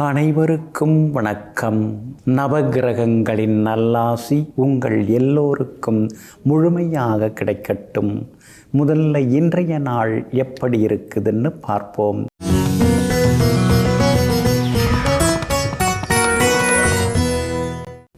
அனைவருக்கும் வணக்கம். நவகிரகங்களின் நல்லாசி உங்கள் எல்லோருக்கும் முழுமையாக கிடைக்கட்டும். முதல்ல இன்றைய நாள் எப்படி இருக்குதுன்னு பார்ப்போம்.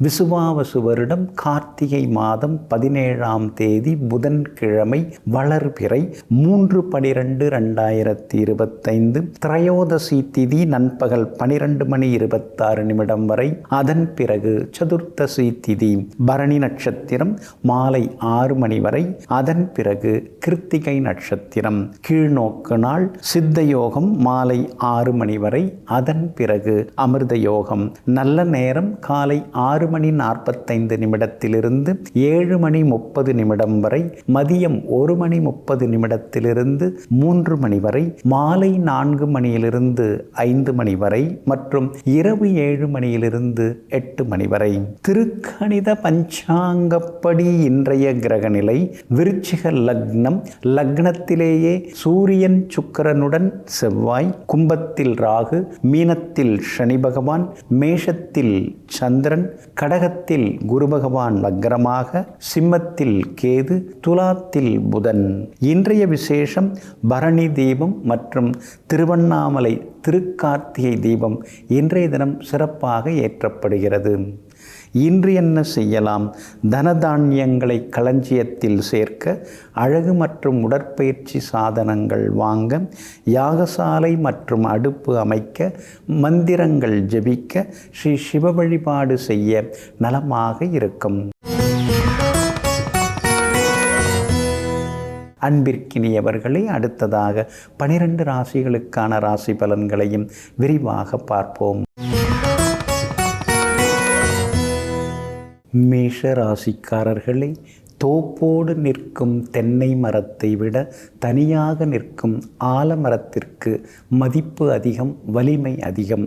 விசுவாவசு வருடம் கார்த்திகை மாதம் 17ஆம் தேதி புதன்கிழமை வளர்பிறை 3/12/2025 திரையோதசி திதி நண்பகல் 12:26 வரை. அதன் பிறகு சதுர்த்தசி திதி பரணி நட்சத்திரம் மாலை 6 மணி வரை. அதன் பிறகு கிருத்திகை நட்சத்திரம் கீழ்நோக்கு நாள். சித்த யோகம் மாலை 6 மணி வரை. அதன் பிறகு அமிர்த யோகம். நல்ல நேரம் காலை 6:45 7:30 வரை. மதியம் 1:30 3 மணி வரை. மாலை 4 5 மணி வரை மற்றும் இரவு 7 8 மணி வரை. திருக்கணித பஞ்சாங்கப்படி இன்றைய கிரகநிலை விருச்சிக லக்னம். லக்னத்திலேயே சூரியன் சுக்கிரனுடன் செவ்வாய், கும்பத்தில் ராகு, மீனத்தில் சனி பகவான், மேஷத்தில் சந்திரன், கடகத்தில் குரு பகவான் வக்ரமாக, சிம்மத்தில் கேது, துலாத்தில் புதன். இன்றைய விசேஷம் பரணி தீபம் மற்றும் திருவண்ணாமலை திருக்கார்த்திகை தீபம் இன்றைய தினம் சிறப்பாக ஏற்றப்படுகிறது. இன்று என்ன செய்யலாம்? தனதானியங்களை களஞ்சியத்தில் சேர்க்க, அழகு மற்றும் உடற்பயிற்சி சாதனங்கள் வாங்க, யாகசாலை மற்றும் அடுப்பு அமைக்க, மந்திரங்கள் ஜபிக்க, ஸ்ரீ சிவ வழிபாடு செய்ய நலமாக இருக்கும். அன்பிற்கினியவர்களே, அடுத்ததாக 12 ராசிகளுக்கான ராசி பலன்களையும் விரிவாக பார்ப்போம். மேஷ ராசிக்காரர்களே, தோப்போடு நிற்கும் தென்னை மரத்தை விட தனியாக நிற்கும் ஆலமரத்திற்கு மதிப்பு அதிகம், வலிமை அதிகம்.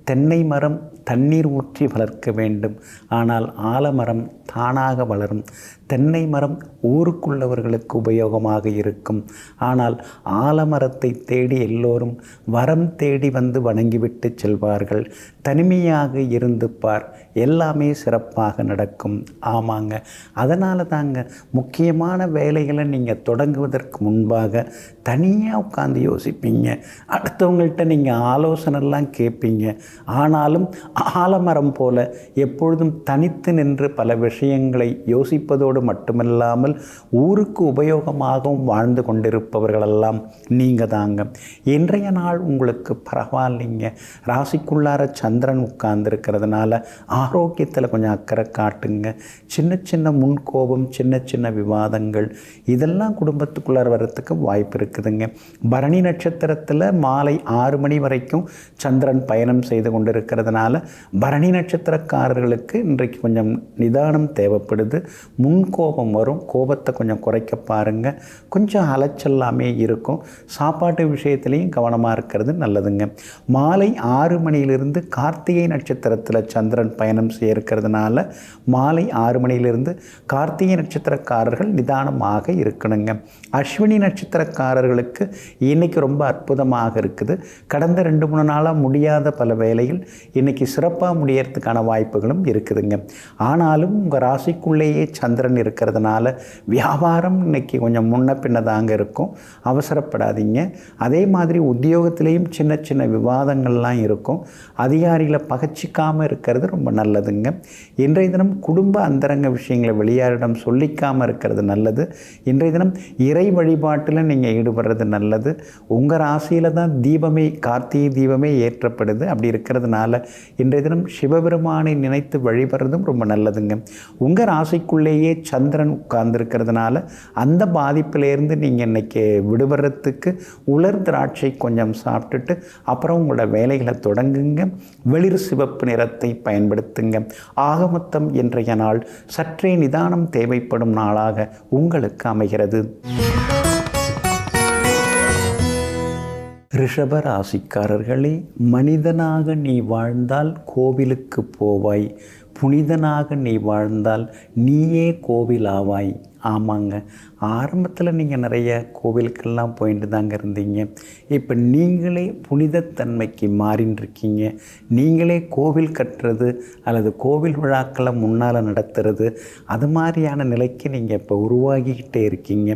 தென்னை மரம் தண்ணீர் ஊற்றி வளர்க்க வேண்டும், ஆனால் ஆலமரம் தானாக வளரும். தென்னை மரம் ஊருக்குள்ளவர்களுக்கு உபயோகமாக இருக்கும், ஆனால் ஆலமரத்தை தேடி எல்லோரும் வரம் தேடி வந்து வணங்கிவிட்டு செல்வார்கள். தனிமையாக இருந்து பார், எல்லாமே சிறப்பாக நடக்கும். ஆமாங்க, அதனால தாங்க முக்கியமான வேலைகளை நீங்கள் தொடங்குவதற்கு முன்பாக தனியாக உட்காந்து யோசிப்பீங்க. அடுத்தவங்கள்ட்ட நீங்கள் ஆலோசனைலாம் கேட்பீங்க. ஆனாலும் ஆலமரம் போல எப்பொழுதும் தனித்து நின்று பல விஷயங்களை யோசிப்பதோடு மட்டுமல்லாமல் ஊருக்கு உபயோகமாகவும் வாழ்ந்து கொண்டிருப்பவர்களெல்லாம் நீங்கள் தாங்க. இன்றைய நாள் உங்களுக்கு பரவாயில்லைங்க. ராசிக்குள்ளார சந்திரன் உட்கார்ந்துருக்கிறதுனால ஆரோக்கியத்தில் கொஞ்சம் அக்கறை காட்டுங்க. சின்ன சின்ன முன்கோபம், சின்ன சின்ன விவாதங்கள் இதெல்லாம் குடும்பத்துக்குள்ளார வர்றதுக்கு வாய்ப்பு இருக்குதுங்க. பரணி நட்சத்திரத்தில் மாலை 6 மணி வரைக்கும் சந்திரன் பயணம் செய்து கொண்டிருக்கிறதுனால பரணி நட்சத்திரக்காரர்களுக்கு இன்றைக்கு கொஞ்சம் நிதானம் தேவைப்படுது. முன்கோபம் வரும், கோபத்தை கொஞ்சம் குறைக்க பாருங்க. கொஞ்சம் அலைச்சல்லாமே இருக்கும். சாப்பாட்டு விஷயத்திலையும் கவனமாக இருக்கிறது நல்லதுங்க. மாலை 6 மணியிலிருந்து கார்த்திகை நட்சத்திரத்தில் சந்திரன் பயணம் செய்ய இருக்கிறதுனால மாலை 6 மணியிலிருந்து கார்த்திகை நட்சத்திரக்காரர்கள் நிதானமாக இருக்கணுங்க. அஸ்வினி நட்சத்திரக்காரர்களுக்கு இன்னைக்கு ரொம்ப அற்புதமாக இருக்குது. கடந்த 2-3 நாளாக முடியாத பல வேலைகள் இன்னைக்கு சிறப்பாக முடியறதுக்கான வாய்ப்புகளும் இருக்குதுங்க. ஆனாலும் உங்கள் ராசிக்குள்ளேயே சந்திரன் இருக்கிறதுனால வியாபாரம் இன்னைக்கு கொஞ்சம் முன்ன பின்ன தாங்க இருக்கும். அவசரப்படாதீங்க. அதே மாதிரி உத்தியோகத்திலையும் சின்ன சின்ன விவாதங்கள்லாம் இருக்கும். அதிகாரிகளை பகச்சிக்காமல் இருக்கிறது ரொம்ப நல்லதுங்க. இன்றைய தினம் குடும்ப அந்தரங்க விஷயங்களை வெளியாரிடம் சொல்லிக்காமல் இருக்கிறது நல்லது. இன்றைய தினம் இறை வழிபாட்டில் நீங்கள் ஈடுபடுறது நல்லது. உங்கள் ராசியில் தான் தீபமே, கார்த்திகை தீபமே ஏற்றப்படுது. அப்படி இருக்கிறதுனால இன்றைய தினம் சிவபெருமானை நினைத்து வழிபடுறதும் ரொம்ப நல்லதுங்க. உங்கள் ராசிக்குள்ளேயே சந்திரன் உட்கார்ந்துருக்கிறதுனால அந்த பாதிப்பிலேருந்து நீங்கள் இன்றைக்கி விடுபடுறதுக்கு உலர் திராட்சை கொஞ்சம் சாப்பிட்டுட்டு அப்புறம் உங்களோட வேலைகளை தொடங்குங்க. வெளிர் சிவப்பு நிறத்தை பயன்படுத்துங்க. ஆகமொத்தம் இன்றைய நாள் சற்றே நிதானம் தேவைப்படும் நாளாக உங்களுக்கு அமைகிறது. ரிஷப ராசிக்காரர்களே, மனிதனாக நீ வாழ்ந்தால் கோவிலுக்கு போவாய், புனிதனாக நீ வாழ்ந்தால் நீயே கோவிலாவாய். ஆமாங்க. ஆரம்பத்தில் நீங்கள் நிறைய கோவிலுக்கெல்லாம் போயிட்டு தாங்க இருந்தீங்க. இப்போ நீங்களே புனிதத்தன்மைக்கு மாறின்னு இருக்கீங்க. நீங்களே கோவில் கட்டுறது அல்லது கோவில் விழாக்களை முன்னால் நடத்துறது, அது மாதிரியான நிலைக்கு நீங்கள் இப்போ உருவாகிக்கிட்டே இருக்கீங்க.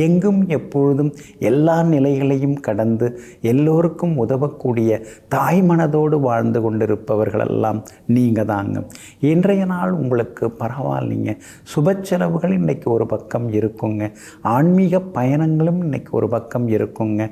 எங்கும் எப்பொழுதும் எல்லா நிலைகளையும் கடந்து எல்லோருக்கும் உதவக்கூடிய தாய் மனதோடு வாழ்ந்து கொண்டிருப்பவர்களெல்லாம் நீங்கள் தாங்க. இன்றைய நாள் உங்களுக்கு பரவாயில்லைங்க. சுப செலவுகள் இன்றைக்கி ஒரு பக்கம் இருக்குங்க. ஆன்மீக பயணங்களும் இன்றைக்கி ஒரு பக்கம் இருக்குங்க.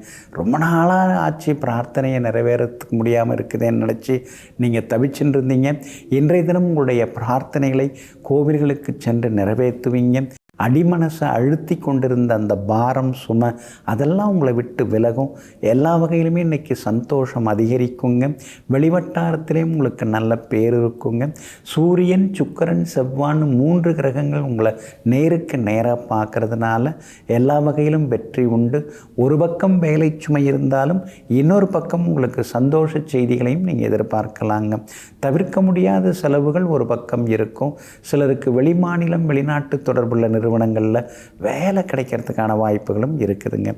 ரொம்ப நாளாக ஆச்சு பிரார்த்தனையை நிறைவேறத்துக்கு முடியாமல் இருக்குதுன்னு நினச்சி நீங்கள் தவிச்சுட்டு இருந்தீங்க. இன்றைய தினம் உங்களுடைய பிரார்த்தனைகளை கோவில்களுக்கு சென்று நிறைவேற்றுவீங்க. அடிமனசை அழுத்தி கொண்டிருந்த அந்த பாரம் சுமை அதெல்லாம் உங்களை விட்டு விலகும். எல்லா வகையிலுமே இன்றைக்கி சந்தோஷம் அதிகரிக்குங்க. வெளிவட்டாரத்திலே உங்களுக்கு நல்ல பேர் இருக்குங்க. சூரியன், சுக்கிரன், செவ்வான்னு 3 கிரகங்கள் உங்களை நேருக்கு நேராக பார்க்கறதுனால எல்லா வகையிலும் வெற்றி உண்டு. ஒரு பக்கம் வேலை சுமை இருந்தாலும் இன்னொரு பக்கம் உங்களுக்கு சந்தோஷ செய்திகளையும் நீங்கள் எதிர்பார்க்கலாங்க. தவிர்க்க முடியாத செலவுகள் ஒரு பக்கம் இருக்கும். சிலருக்கு வெளிமாநிலம் வெளிநாட்டு தொடர்புள்ள நிறுவனங்களில் வேலை கிடைக்கிறதுக்கான வாய்ப்புகளும் இருக்குதுங்க.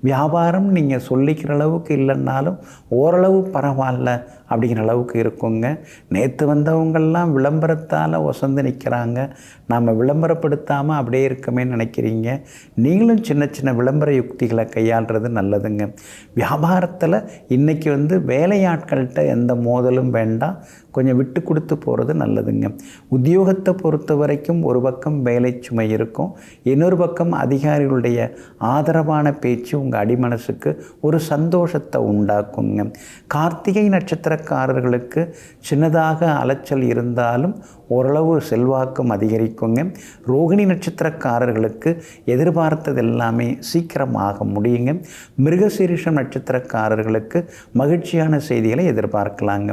வியாபாரம் நீங்கள் சொல்லிக்கிற அளவுக்கு இல்லைன்னாலும் ஓரளவு பரவாயில்ல அப்படிங்கிற அளவுக்கு இருக்குங்க. நேற்று வந்தவங்கள்லாம் விளம்பரத்தால் வசந்து நிற்கிறாங்க. நாம் விளம்பரப்படுத்தாமல் அப்படியே இருக்கமே நினைக்கிறீங்க. நீங்களும் சின்ன சின்ன விளம்பர யுக்திகளை கையாளுறது நல்லதுங்க. வியாபாரத்தில் இன்றைக்கி வேலையாட்கள்கிட்ட எந்த மோதலும் வேண்டாம். கொஞ்சம் விட்டு கொடுத்து போகிறது நல்லதுங்க. உத்தியோகத்தை பொறுத்த வரைக்கும் ஒரு பக்கம் வேலை சுமை இருக்கும், இன்னொரு பக்கம் அதிகாரிகளுடைய ஆதரவான பேச்சு உங்கள் அடிமனசுக்கு ஒரு சந்தோஷத்தை உண்டாக்குங்க. கார்த்திகை நட்சத்திரக்காரர்களுக்கு சின்னதாக அலைச்சல் இருந்தாலும் ஓரளவு செல்வாக்கும் அதிகரிக்குங்க. ரோகிணி நட்சத்திரக்காரர்களுக்கு எதிர்பார்த்தது எல்லாமே சீக்கிரமாக முடியுங்க. மிருகசீரிஷம் நட்சத்திரக்காரர்களுக்கு மகிழ்ச்சியான செய்திகளை எதிர்பார்க்கலாங்க.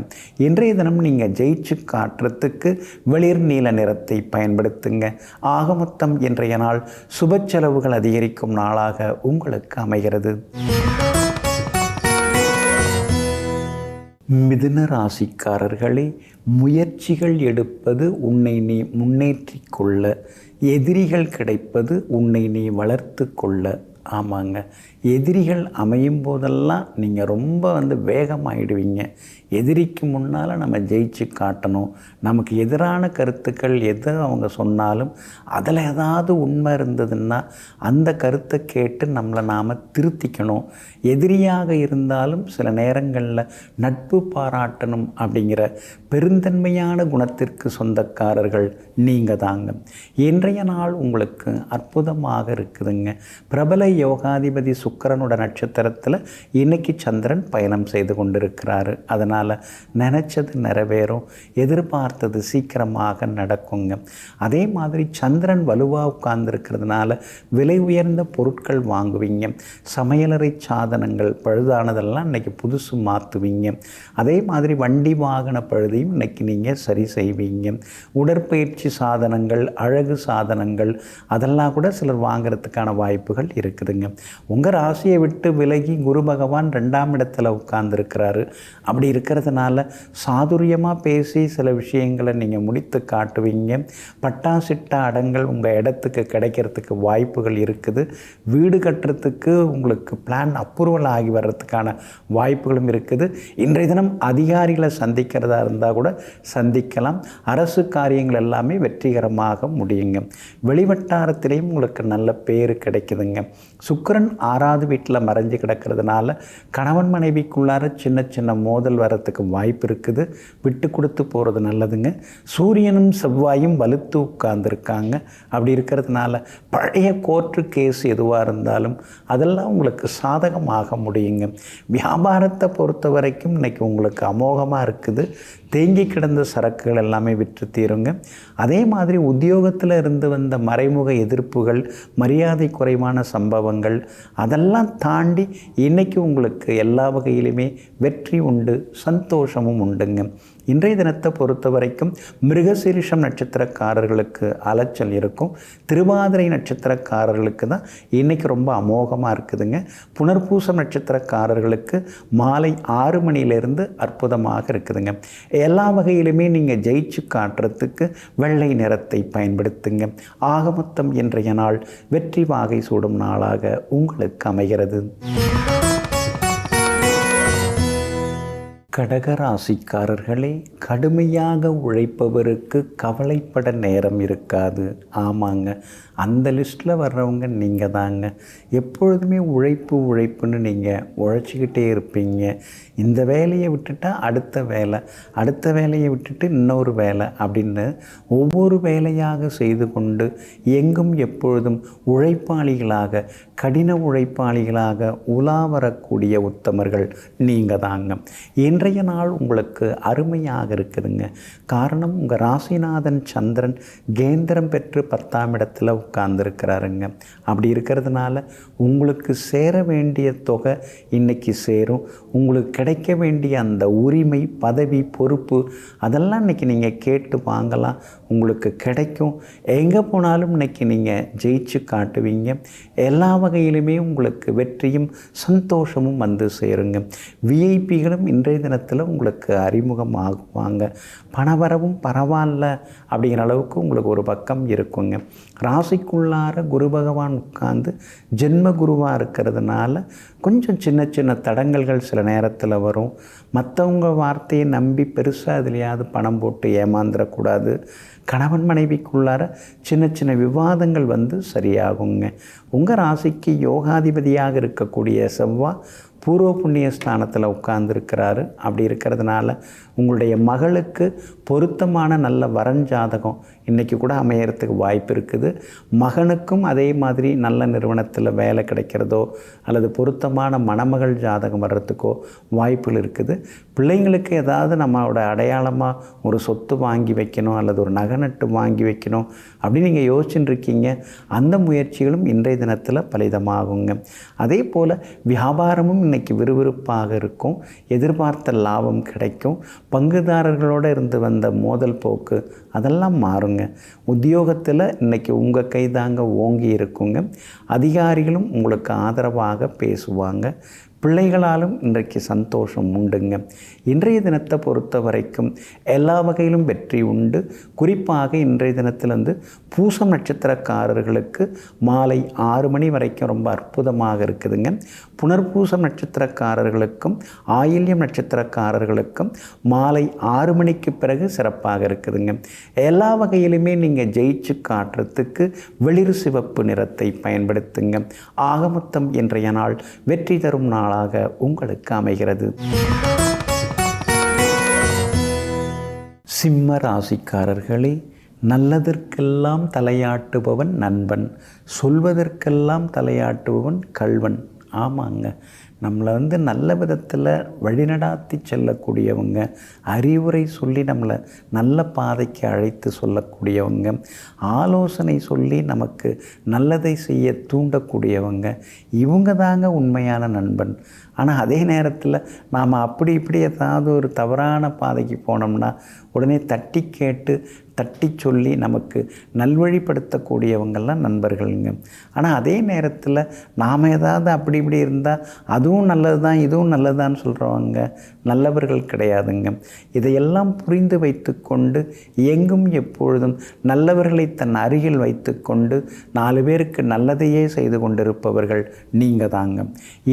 இன்றைய தினம் நீங்கள் ஜெயிச்சு காட்டுறதுக்கு வெளிர் நீல நிறத்தை பயன்படுத்துங்க. ஆக மொத்தம் இன்றைய நாள் சுப செலவுகள் அதிகரிக்கும் நாளாக உங்களுக்கு அமைகிறது. மிதுன ராசிக்காரர்களே, முயற்சிகள் எடுப்பது உன்னை நீ முன்னேற்றி கொள்ள, எதிரிகள் கிடைப்பது உன்னை நீ வளர்த்து கொள்ள. ஆமாங்க, எதிரிகள் அமையும் போதெல்லாம் நீங்கள் ரொம்ப வேகமாகிடுவீங்க. எதிரிக்கு முன்னால் நம்ம ஜெயிச்சு காட்டணும். நமக்கு எதிரான கருத்துக்கள் எது அவங்க சொன்னாலும் அதில் ஏதாவது உண்மை இருந்ததுன்னா அந்த கருத்தை கேட்டு நம்மளை நாம் திருத்திக்கணும். எதிரியாக இருந்தாலும் சில நேரங்களில் நட்பு பாராட்டணும் அப்படிங்கிற பெருந்தன்மையான குணத்திற்கு சொந்தக்காரர்கள் நீங்கள் தாங்க. இன்றைய நாள் உங்களுக்கு அற்புதமாக இருக்குதுங்க. பிரபல யோகாதிபதி சுக்கிரனோட நட்சத்திரத்தில் இன்னைக்கு சந்திரன் பயணம் செய்து கொண்டிருக்கிறாரு. அதனால் நினச்சது நிறைவேறும், எதிர்பார்த்தது சீக்கிரமாக நடக்குங்க. அதே மாதிரி சந்திரன் வலுவாக உட்கார்ந்துருக்கிறதுனால விலை உயர்ந்த பொருட்கள் வாங்குவீங்க. சமையலறை சாதனங்கள் பழுதானதெல்லாம் இன்றைக்கி புதுசு மாற்றுவீங்க. அதே மாதிரி வண்டி வாகன பழுதையும் இன்றைக்கி நீங்கள் சரி செய்வீங்க. உடற்பயிற்சி சாதனங்கள், அழகு சாதனங்கள் அதெல்லாம் கூட சிலர் வாங்கிறதுக்கான வாய்ப்புகள் இருக்குதுங்க. உங்கள் ராசியை விட்டு விலகி குரு பகவான் 2ஆம் இடத்துல உட்கார்ந்துருக்கிறாரு. அப்படி இருக்கிறதுனால சாதுரியமாக பேசி சில விஷயங்களை நீங்கள் முடித்து காட்டுவீங்க. பட்டாசிட்ட அடங்கள் உங்கள் இடத்துக்கு கிடைக்கிறதுக்கு வாய்ப்புகள் இருக்குது. வீடு கட்டுறதுக்கு உங்களுக்கு பிளான் அப்ரூவல் ஆகி வர்றதுக்கான வாய்ப்புகளும் இருக்குது. இன்றைய தினம் அதிகாரிகளை சந்திக்கிறதா இருந்தால் கூட சந்திக்கலாம். அரசு காரியங்கள் எல்லாமே வெற்றிகரமாக முடியுங்க. வெளிவட்டாரத்திலையும் உங்களுக்கு நல்ல பேர் கிடைக்குதுங்க. சுக்கிரன் 6வது வீட்டில் மறைஞ்சு கிடக்கிறதுனால கணவன் மனைவிக்குள்ளார சின்ன சின்ன மோதல் வரத்துக்கு வாய்ப்பு இருக்குது. விட்டு கொடுத்து போகிறது நல்லதுங்க. சூரியனும் செவ்வாயும் வலுத்து உட்கார்ந்துருக்காங்க. அப்படி இருக்கிறதுனால பழைய கோர்ட்டு கேஸ் எதுவாக இருந்தாலும் அதெல்லாம் உங்களுக்கு சாதகமாக முடியுங்க. வியாபாரத்தை பொறுத்த வரைக்கும் இன்றைக்கி உங்களுக்கு அமோகமாக இருக்குது. தேங்கி கிடந்த சரக்குகள் எல்லாமே விற்று தீருங்க. அதே மாதிரி உத்தியோகத்தில் இருந்து வந்த மறைமுக எதிர்ப்புகள், மரியாதை குறைவான சம்பவங்கள் அதெல்லாம் தாண்டி இன்றைக்கி உங்களுக்கு எல்லா வகையிலுமே வெற்றி உண்டு, சந்தோஷமும் உண்டுங்க. இன்றைய தினத்தை பொறுத்த வரைக்கும் மிருகசீரிஷம் நட்சத்திரக்காரர்களுக்கு அலைச்சல் இருக்கும். திருவாதிரை நட்சத்திரக்காரர்களுக்கு தான் இன்றைக்கி ரொம்ப அமோகமாக இருக்குதுங்க. புனர்பூசம் நட்சத்திரக்காரர்களுக்கு மாலை 6 மணியிலிருந்து அற்புதமாக இருக்குதுங்க. எல்லா வகையிலுமே நீங்கள் ஜெயிச்சு காட்டுறதுக்கு வெள்ளை நிறத்தை பயன்படுத்துங்க. ஆகமொத்தம் இன்றைய நாள் வெற்றி வாகை சூடும் நாளாக உங்களுக்கு அமைகிறது. கடகராசிக்காரர்களே, கடுமையாக உழைப்பவருக்கு கவலைப்பட நேரம் இருக்காது. ஆமாங்க, அந்த லிஸ்ட்டில் வர்றவங்க நீங்கள் தாங்க. எப்பொழுதுமே உழைப்புன்னு நீங்கள் உழைச்சிக்கிட்டே இருப்பீங்க. இந்த வேலையை விட்டுட்டால் அடுத்த வேலை, அடுத்த வேலையை விட்டுட்டு இன்னொரு வேலை அப்படின்னு ஒவ்வொரு வேலையாக செய்து கொண்டு எங்கும் எப்பொழுதும் உழைப்பாளிகளாக, கடின உழைப்பாளிகளாக உலா வரக்கூடிய உத்தமர்கள் நீங்கள் தாங்க. இன்றைய நாள் உங்களுக்கு அருமையாக இருக்குதுங்க. காரணம், உங்கள் ராசிநாதன் சந்திரன் கேந்திரம் பெற்று 10ஆம் இடத்துல உட்கார்ந்துருக்கிறாருங்க. அப்படி இருக்கிறதுனால உங்களுக்கு சேர வேண்டிய தொகை இன்றைக்கி சேரும். உங்களுக்கு கிடைக்க வேண்டிய அந்த உரிமை, பதவி, பொறுப்பு அதெல்லாம் இன்றைக்கி நீங்கள் கேட்டு வாங்கலாம். உங்களுக்கு கிடைக்கும். எங்கே போனாலும் இன்றைக்கி நீங்கள் ஜெயிச்சு காட்டுவீங்க. எல்லா வகையிலுமே உங்களுக்கு வெற்றியும் சந்தோஷமும் வந்து சேருங்க. விஐபிகளும் இன்றைய தினத்தில் உங்களுக்கு அறிமுகமாகுவாங்க. பணவரவும் பரவாயில்ல அப்படிங்கிற அளவுக்கு உங்களுக்கு ஒரு பக்கம் இருக்குங்க. ராசிக்குள்ளார குரு பகவான் உட்கார்ந்து ஜென்ம குருவாக இருக்கிறதுனால கொஞ்சம் சின்ன சின்ன தடங்கல்கள் சில நேரத்தில் வரும். மற்றவங்க வார்த்தையை நம்பி பெருசாக அதுலையாவது பணம் போட்டு ஏமாந்துடக்கூடாது. கணவன் மனைவிக்குள்ளார சின்ன சின்ன விவாதங்கள் வந்து சரியாகுங்க. உங்கள் ராசிக்கு யோகாதிபதியாக இருக்கக்கூடிய செவ்வாய் பூர்வ புண்ணிய ஸ்தானத்தில் உட்கார்ந்துருக்கிறாரு. அப்படி இருக்கிறதுனால உங்களுடைய மகளுக்கு பொருத்தமான நல்ல வரஞ்சாதகம் இன்றைக்கி கூட அமையறதுக்கு வாய்ப்பு இருக்குது. மகனுக்கும் அதே மாதிரி நல்ல நிறுவனத்தில் வேலை கிடைக்கிறதோ அல்லது பொருத்தமான மணமகள் ஜாதகம் வர்றதுக்கோ வாய்ப்புகள் இருக்குது. பிள்ளைங்களுக்கு ஏதாவது நம்மளோட அடையாளமாக ஒரு சொத்து வாங்கி வைக்கணும் அல்லது ஒரு நகை நட்டு வாங்கி வைக்கணும் அப்படின்னு நீங்கள் யோசிச்சுட்டு இருக்கீங்க. அந்த முயற்சிகளும் இன்றைய தினத்தில் பலிதமாகுங்க. அதே போல் வியாபாரமும் இன்றைக்கி விறுவிறுப்பாக இருக்கும். எதிர்பார்த்த லாபம் கிடைக்கும். பங்குதாரர்களோடு இருந்து வந்த மோதல் போக்கு அதெல்லாம் மாறுங்க. உத்தியோகத்தில் இன்றைக்கி உங்கள் கைதாங்க ஓங்கி இருக்குங்க. அதிகாரிகளும் உங்களுக்கு ஆதரவாக பேசுவாங்க. பிள்ளைகளாலும் இன்றைக்கு சந்தோஷம் உண்டுங்க. இன்றைய தினத்தை பொறுத்த வரைக்கும் எல்லா வகையிலும் வெற்றி உண்டு. குறிப்பாக இன்றைய தினத்திலிருந்து பூசம் நட்சத்திரக்காரர்களுக்கு மாலை 6 மணி வரைக்கும் ரொம்ப அற்புதமாக இருக்குதுங்க. புனர்பூசம் நட்சத்திரக்காரர்களுக்கும் ஆயில்யம் நட்சத்திரக்காரர்களுக்கும் மாலை 6 மணிக்கு பிறகு சிறப்பாக இருக்குதுங்க. எல்லா வகையிலுமே நீங்கள் ஜெயிச்சு காட்டுறதுக்கு வெளிர் சிவப்பு நிறத்தை பயன்படுத்துங்க. ஆகமொத்தம் இன்றைய நாள் வெற்றி தரும் நாளாக உங்களுக்கு அமைகிறது. சிம்ம ராசிக்காரர்களே, நல்லதற்கெல்லாம் தலையாட்டுபவன் நண்பன், சொல்வதற்கெல்லாம் தலையாட்டுபவன் கள்வன். ஆமாங்க, நம்மளை நல்ல விதத்தில் வழிநடாத்தி செல்லக்கூடியவங்க, அறிவுரை சொல்லி நம்மளை நல்ல பாதைக்கு அழைத்து சொல்லக்கூடியவங்க, ஆலோசனை சொல்லி நமக்கு நல்லதை செய்ய தூண்டக்கூடியவங்க, இவங்க தாங்க உண்மையான நண்பன். ஆனால் அதே நேரத்தில் நாம் அப்படி இப்படி ஏதாவது ஒரு தவறான பாதைக்கு போனோம்னா உடனே தட்டி கேட்டு தட்டி சொல்லி நமக்கு நல்வழிப்படுத்தக்கூடியவங்கள்லாம் நண்பர்களுங்க. ஆனால் அதே நேரத்தில் நாம் ஏதாவது அப்படி இப்படி இருந்தால் அதுவும் நல்லது தான் இதுவும் நல்லதுதான்னு சொல்கிறவங்க நல்லவர்கள் கிடையாதுங்க. இதையெல்லாம் புரிந்து வைத்து கொண்டு எங்கும் எப்பொழுதும் நல்லவர்களை தன் அருகில் வைத்து கொண்டு 4 பேருக்கு நல்லதையே செய்து கொண்டிருப்பவர்கள் நீங்கள் தாங்க.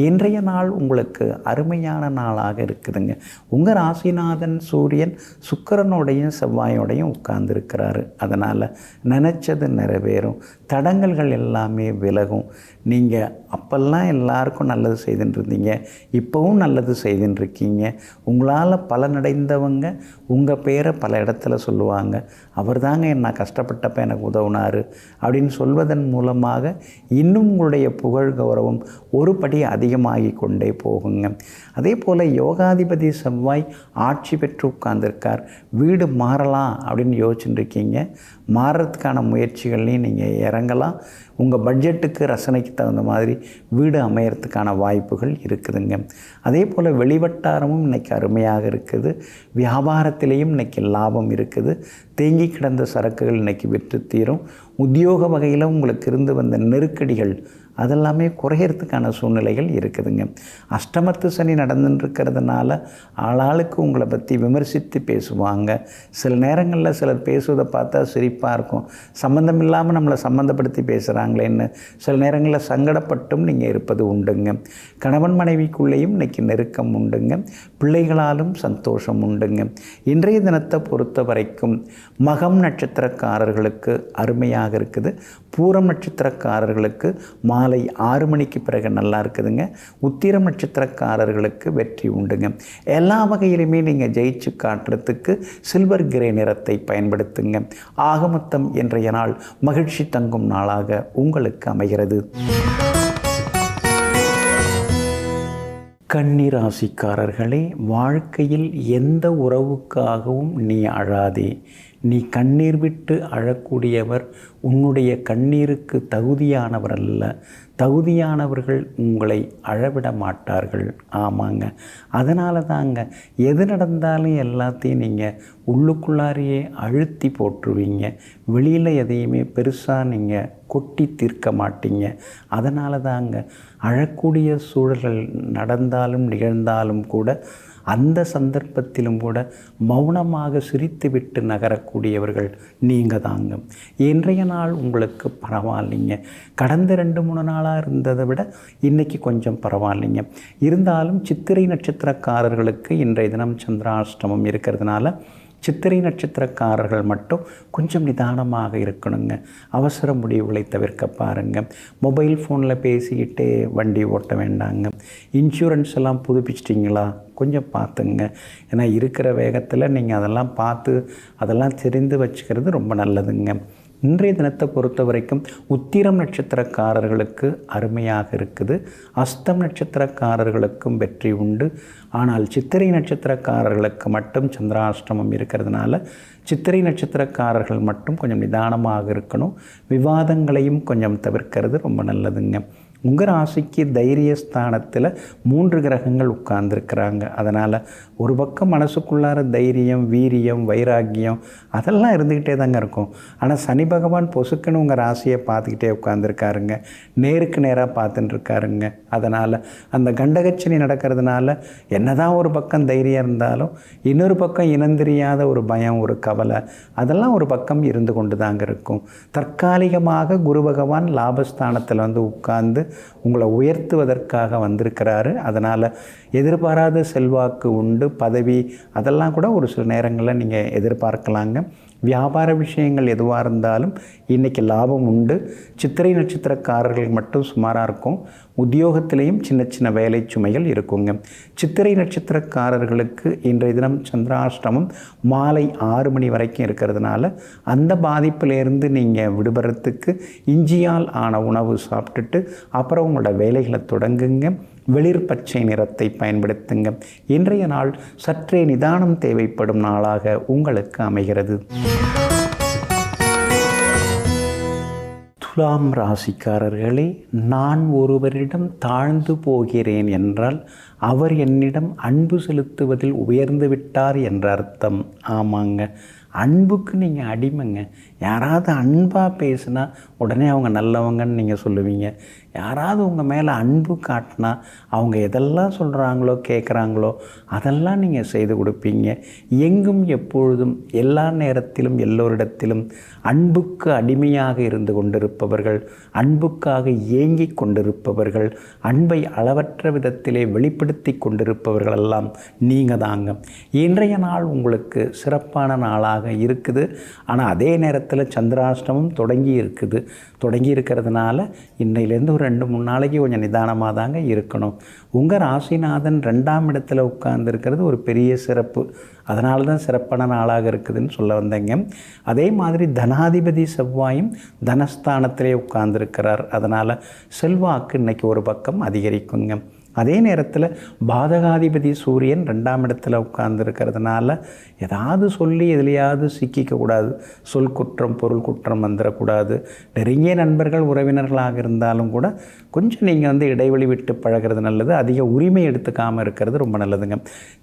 இன்றைய நாள் உங்களுக்கு அருமையான நாளாக இருக்குதுங்க. உங்கள் ராசிநாதன் சூரியன் சுக்கிரனோடையும் செவ்வாயோடையும் உட்கார்ந்துருக்கிறாரு. அதனால் நினச்சது நிறைவேறும். தடங்கல்கள் எல்லாமே விலகும். நீங்கள் அப்பெல்லாம் எல்லாருக்கும் நல்லது செய்துன்னு இருந்தீங்க, இப்போவும் நல்லது செய்துன்னு இருக்கீங்க. உங்களால் பலனடைந்தவங்க உங்கள் பேரை பல இடத்துல சொல்லுவாங்க. அவர் தாங்க நான் கஷ்டப்பட்டப்ப எனக்கு உதவுனார் அப்படின்னு சொல்வதன் மூலமாக இன்னும் உங்களுடைய புகழ் கௌரவம் ஒரு படி அதிகமாகி கொண்டே போகுங்க. அதே போல் யோகாதிபதி செவ்வாய் ஆட்சி பெற்று உட்கார்ந்துருக்கார். வீடு மாறலாம் அப்படின்னு யோசிச்சுட்டு இருக்கீங்க. மாறுறதுக்கான முயற்சிகள்லையும் நீங்கள் இறங்கலாம். உங்கள் பட்ஜெட்டுக்கு ரசனைக்கு தகுந்த மாதிரி வீடு அமையறதுக்கான வாய்ப்புகள் இருக்குதுங்க. அதே போல் வெளிவட்டாரமும் இன்றைக்கி அருமையாக இருக்குது. வியாபாரத்திலேயும் இன்றைக்கி லாபம் இருக்குது. தேங்கி கிடந்த சரக்குகள் இன்றைக்கி விற்று தீரும். உத்தியோக வகையில் உங்களுக்கு இருந்து வந்த நெருக்கடிகள் அதெல்லாமே குறையிறதுக்கான சூழ்நிலைகள் இருக்குதுங்க. அஷ்டமத்து சனி நடந்துட்டுருக்கிறதுனால ஆளாளுக்கு உங்களை பற்றி விமர்சித்து பேசுவாங்க. சில நேரங்களில் சிலர் பேசுவதை பார்த்தா சிரிப்பாக இருக்கும். சம்மந்தம் இல்லாமல் நம்மளை சம்மந்தப்படுத்தி பேசுகிறாங்களேன்னு சில நேரங்களில் சங்கடப்பட்டும் நீங்கள் இருப்பது உண்டுங்க. கணவன் மனைவிக்குள்ளேயும் இன்றைக்கி நெருக்கம் உண்டுங்க. பிள்ளைகளாலும் சந்தோஷம் உண்டுங்க. இன்றைய தினத்தை பொறுத்த வரைக்கும் மகம் நட்சத்திரக்காரர்களுக்கு அருமையாக இருக்குது. பூரம் நட்சத்திரக்காரர்களுக்கு மாலை 6 மணிக்கு பிறகு நல்லா இருக்குதுங்க. உத்திரம் நட்சத்திரக்காரர்களுக்கு வெற்றி உண்டுங்க. எல்லா வகையிலுமே நீங்கள் ஜெயிச்சு காட்டுறதுக்கு சில்வர் கிரே நிறத்தை பயன்படுத்துங்க. ஆகமொத்தம் இன்றைய நாள் மகிழ்ச்சி தங்கும் நாளாக உங்களுக்கு அமைகிறது. கன்னி ராசிக்காரர்களே, வாழ்க்கையில் எந்த உறவுக்காகவும் நீ அழாதே. நீ கண்ணீர் விட்டு அழக்கூடியவர். உன்னுடைய கண்ணீருக்கு தகுதியானவர் அல்ல. தகுதியானவர்கள் உங்களை அழவிட மாட்டார்கள். ஆமாங்க, அதனால தாங்க எது நடந்தாலும் எல்லாத்தையும் நீங்கள் உள்ளுக்குள்ளாரையே அழுத்தி போட்டுருவீங்க. வெளியில் எதையுமே பெருசாக நீங்கள் கொட்டி தீர்க்க மாட்டீங்க. அதனால தாங்க அழக்கூடிய சூழல்கள் நடந்தாலும் நிகழ்ந்தாலும் கூட அந்த சந்தர்ப்பத்திலும் கூட மௌனமாக சிரித்துவிட்டு நகரக்கூடியவர்கள் நீங்கள் தாங்க. இன்றைய நாள் உங்களுக்கு பரவாயில்லைங்க. கடந்த 2-3 நாளாக இருந்ததை விட இன்றைக்கி கொஞ்சம் பரவாயில்லைங்க. இருந்தாலும் சித்திரை நட்சத்திரக்காரர்களுக்கு இன்றைய தினம் சந்திராஷ்டமம் இருக்கிறதுனால சித்திரை நட்சத்திரக்காரர்கள் மட்டும் கொஞ்சம் நிதானமாக இருக்கணுங்க. அவசர முடிவுகளை தவிர்க்க பாருங்கள். மொபைல் ஃபோனில் பேசிக்கிட்டே வண்டி ஓட்ட வேண்டாங்க. இன்சூரன்ஸ் எல்லாம் புதுப்பிச்சிட்டிங்களா கொஞ்சம் பார்த்துங்க. ஏன்னா இருக்கிற வேகத்தில் நீங்கள் அதெல்லாம் பார்த்து அதெல்லாம் தெரிந்து வச்சுக்கிறது ரொம்ப நல்லதுங்க. இன்றைய தினத்தை பொறுத்த வரைக்கும் உத்திரம் நட்சத்திரக்காரர்களுக்கு அருமையாக இருக்குது. அஸ்தம் நட்சத்திரக்காரர்களுக்கும் வெற்றி உண்டு. ஆனால் சித்திரை நட்சத்திரக்காரர்களுக்கு மட்டும் சந்திராஷ்டமம் இருக்கிறதுனால சித்திரை நட்சத்திரக்காரர்கள் மட்டும் கொஞ்சம் நிதானமாக இருக்கணும். விவாதங்களையும் கொஞ்சம் தவிர்க்கிறது ரொம்ப நல்லதுங்க. உங்கள் ராசிக்கு தைரியஸ்தானத்தில் 3 கிரகங்கள் உட்கார்ந்துருக்கிறாங்க. அதனால் ஒரு பக்கம் மனசுக்குள்ளார தைரியம், வீரியம், வைராக்கியம் அதெல்லாம் இருந்துக்கிட்டே தாங்க இருக்கும். ஆனால் சனி பகவான் பொசுக்குன்னு உங்கள் ராசியை பார்த்துக்கிட்டே உட்கார்ந்துருக்காருங்க. நேருக்கு நேராக பார்த்துட்டு இருக்காருங்க. அதனால் அந்த கண்டகச்சனி நடக்கிறதுனால என்னதான் ஒரு பக்கம் தைரியம் இருந்தாலும் இன்னொரு பக்கம் இனந்தெரியாத ஒரு பயம், ஒரு கவலை அதெல்லாம் ஒரு பக்கம் இருந்து கொண்டு தாங்க இருக்கும். தற்காலிகமாக குரு பகவான் லாபஸ்தானத்தில் வந்து உட்கார்ந்து உங்களை உயர்த்துவதற்காக வந்திருக்கிறாரு. அதனால் எதிர்பாராத செல்வாக்கு உண்டு. பதவி அதெல்லாம் கூட ஒரு சில நேரங்களில் நீங்கள் எதிர்பார்க்கலாங்க. வியாபார விஷயங்கள் எதுவாக இருந்தாலும் இன்றைக்கி லாபம் உண்டு. சித்திரை நட்சத்திரக்காரர்கள் மட்டும் சுமாராக இருக்கும். உத்தியோகத்திலையும் சின்ன சின்ன வேலை சுமைகள் இருக்குங்க. சித்திரை நட்சத்திரக்காரர்களுக்கு இன்றைய தினம் சந்திராஷ்டமம் மாலை 6 மணி வரைக்கும் இருக்கிறதுனால அந்த பாதிப்பிலேருந்து நீங்கள் விடுபடுறதுக்கு இஞ்சியால் ஆன உணவு சாப்பிட்டுட்டு அப்புறம் உங்களோட வேலைகளை தொடங்குங்க. வெளிர் பச்சை நிறத்தை பயன்படுத்துங்க. இன்றைய நாள் சற்றே நிதானம் தேவைப்படும் நாளாக உங்களுக்கு அமைகிறது. துலாம் ராசிக்காரர்களே, நான் ஒருவரிடம் தாழ்ந்து போகிறேன் என்றால் அவர் என்னிடம் அன்பு செலுத்துவதில் உயர்ந்து விட்டார் என்ற அர்த்தம். ஆமாங்க, அன்புக்கு நீங்கள் அடிமைங்க. யாராவது அன்பாக பேசுனா உடனே அவங்க நல்லவங்கன்னு நீங்கள் சொல்லுவீங்க. யாராவது உங்கள் மேலே அன்பு காட்டினா அவங்க எதெல்லாம் சொல்கிறாங்களோ கேட்குறாங்களோ அதெல்லாம் நீங்கள் செய்து கொடுப்பீங்க. எங்கும் எப்பொழுதும் எல்லா நேரத்திலும் எல்லோரிடத்திலும் அன்புக்கு அடிமையாக இருந்து கொண்டிருப்பவர்கள், அன்புக்காக ஏங்கி கொண்டிருப்பவர்கள், அன்பை அளவற்ற விதத்திலே வெளிப்படுத்தி கொண்டிருப்பவர்கள் எல்லாம் நீங்கள் தாங்க. இன்றைய நாள் உங்களுக்கு சிறப்பான நாளாக இருக்குது. ஆனால் அதே நேரத்தில் சந்திராஷ்டமம் தொடங்கி இருக்கிறதுனால இன்னையிலேருந்து ஒரு 2-3 நாளைக்கு கொஞ்சம் நிதானமாக தாங்க இருக்கணும். உங்கள் ராசிநாதன் 2ஆம் இடத்துல உட்கார்ந்துருக்கிறது ஒரு பெரிய சிறப்பு. அதனால தான் சிறப்பான நாளாக இருக்குதுன்னு சொல்ல வந்தேங்க. அதே மாதிரி தனாதிபதி செவ்வாயும் தனஸ்தானத்திலே உட்கார்ந்துருக்கிறார். அதனால் செல்வாக்கு இன்றைக்கி ஒரு பக்கம் அதிகரிக்குங்க. அதே நேரத்தில் பாதகாதிபதி சூரியன் 2ஆம் இடத்துல உட்கார்ந்துருக்கிறதுனால ஏதாவது சொல்லி எதுலையாவது சிக்கிக்கக்கூடாது. சொல் குற்றம் பொருள் குற்றம் வந்துடக்கூடாது. நெருங்கிய நண்பர்கள் உறவினர்களாக இருந்தாலும் கூட கொஞ்சம் நீங்கள் இடைவெளி விட்டு பழகிறது நல்லது. அதிக உரிமை எடுத்துக்காமல் இருக்கிறது ரொம்ப நல்லதுங்க.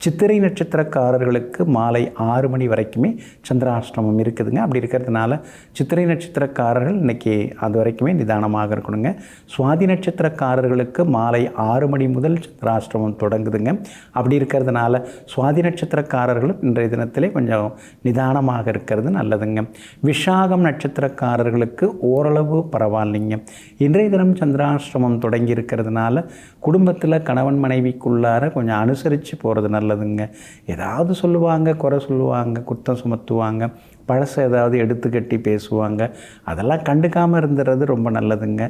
சித்திரை நட்சத்திரக்காரர்களுக்கு மாலை 6 மணி வரைக்குமே சந்திராஷ்டமம் இருக்குதுங்க. அப்படி இருக்கிறதுனால சித்திரை நட்சத்திரக்காரர்கள் இன்றைக்கி அது வரைக்குமே நிதானமாக இருக்கணுங்க. சுவாதி நட்சத்திரக்காரர்களுக்கு மாலை 6 மணி முதல் சந்திராஷ்டமம் தொடங்குதுங்க. அப்படி இருக்கிறதுனால சுவாதி நட்சத்திரக்காரர்களும் இன்றைய தினத்திலே கொஞ்சம் நிதானமாக இருக்கிறது நல்லதுங்க. விஷாகம் நட்சத்திரக்காரர்களுக்கு ஓரளவு பரவாயில்லைங்க. இன்றைய தினம் சந்திராஷ்டமம் தொடங்கி இருக்கிறதுனால குடும்பத்தில் கணவன் மனைவிக்குள்ளார கொஞ்சம் அனுசரித்து போகிறது நல்லதுங்க. ஏதாவது சொல்லுவாங்க, குறை சொல்லுவாங்க, குற்றம் சுமத்துவாங்க, பழசை ஏதாவது எடுத்து கட்டி பேசுவாங்க. அதெல்லாம் கண்டுக்காமல் இருந்துறது ரொம்ப நல்லதுங்க.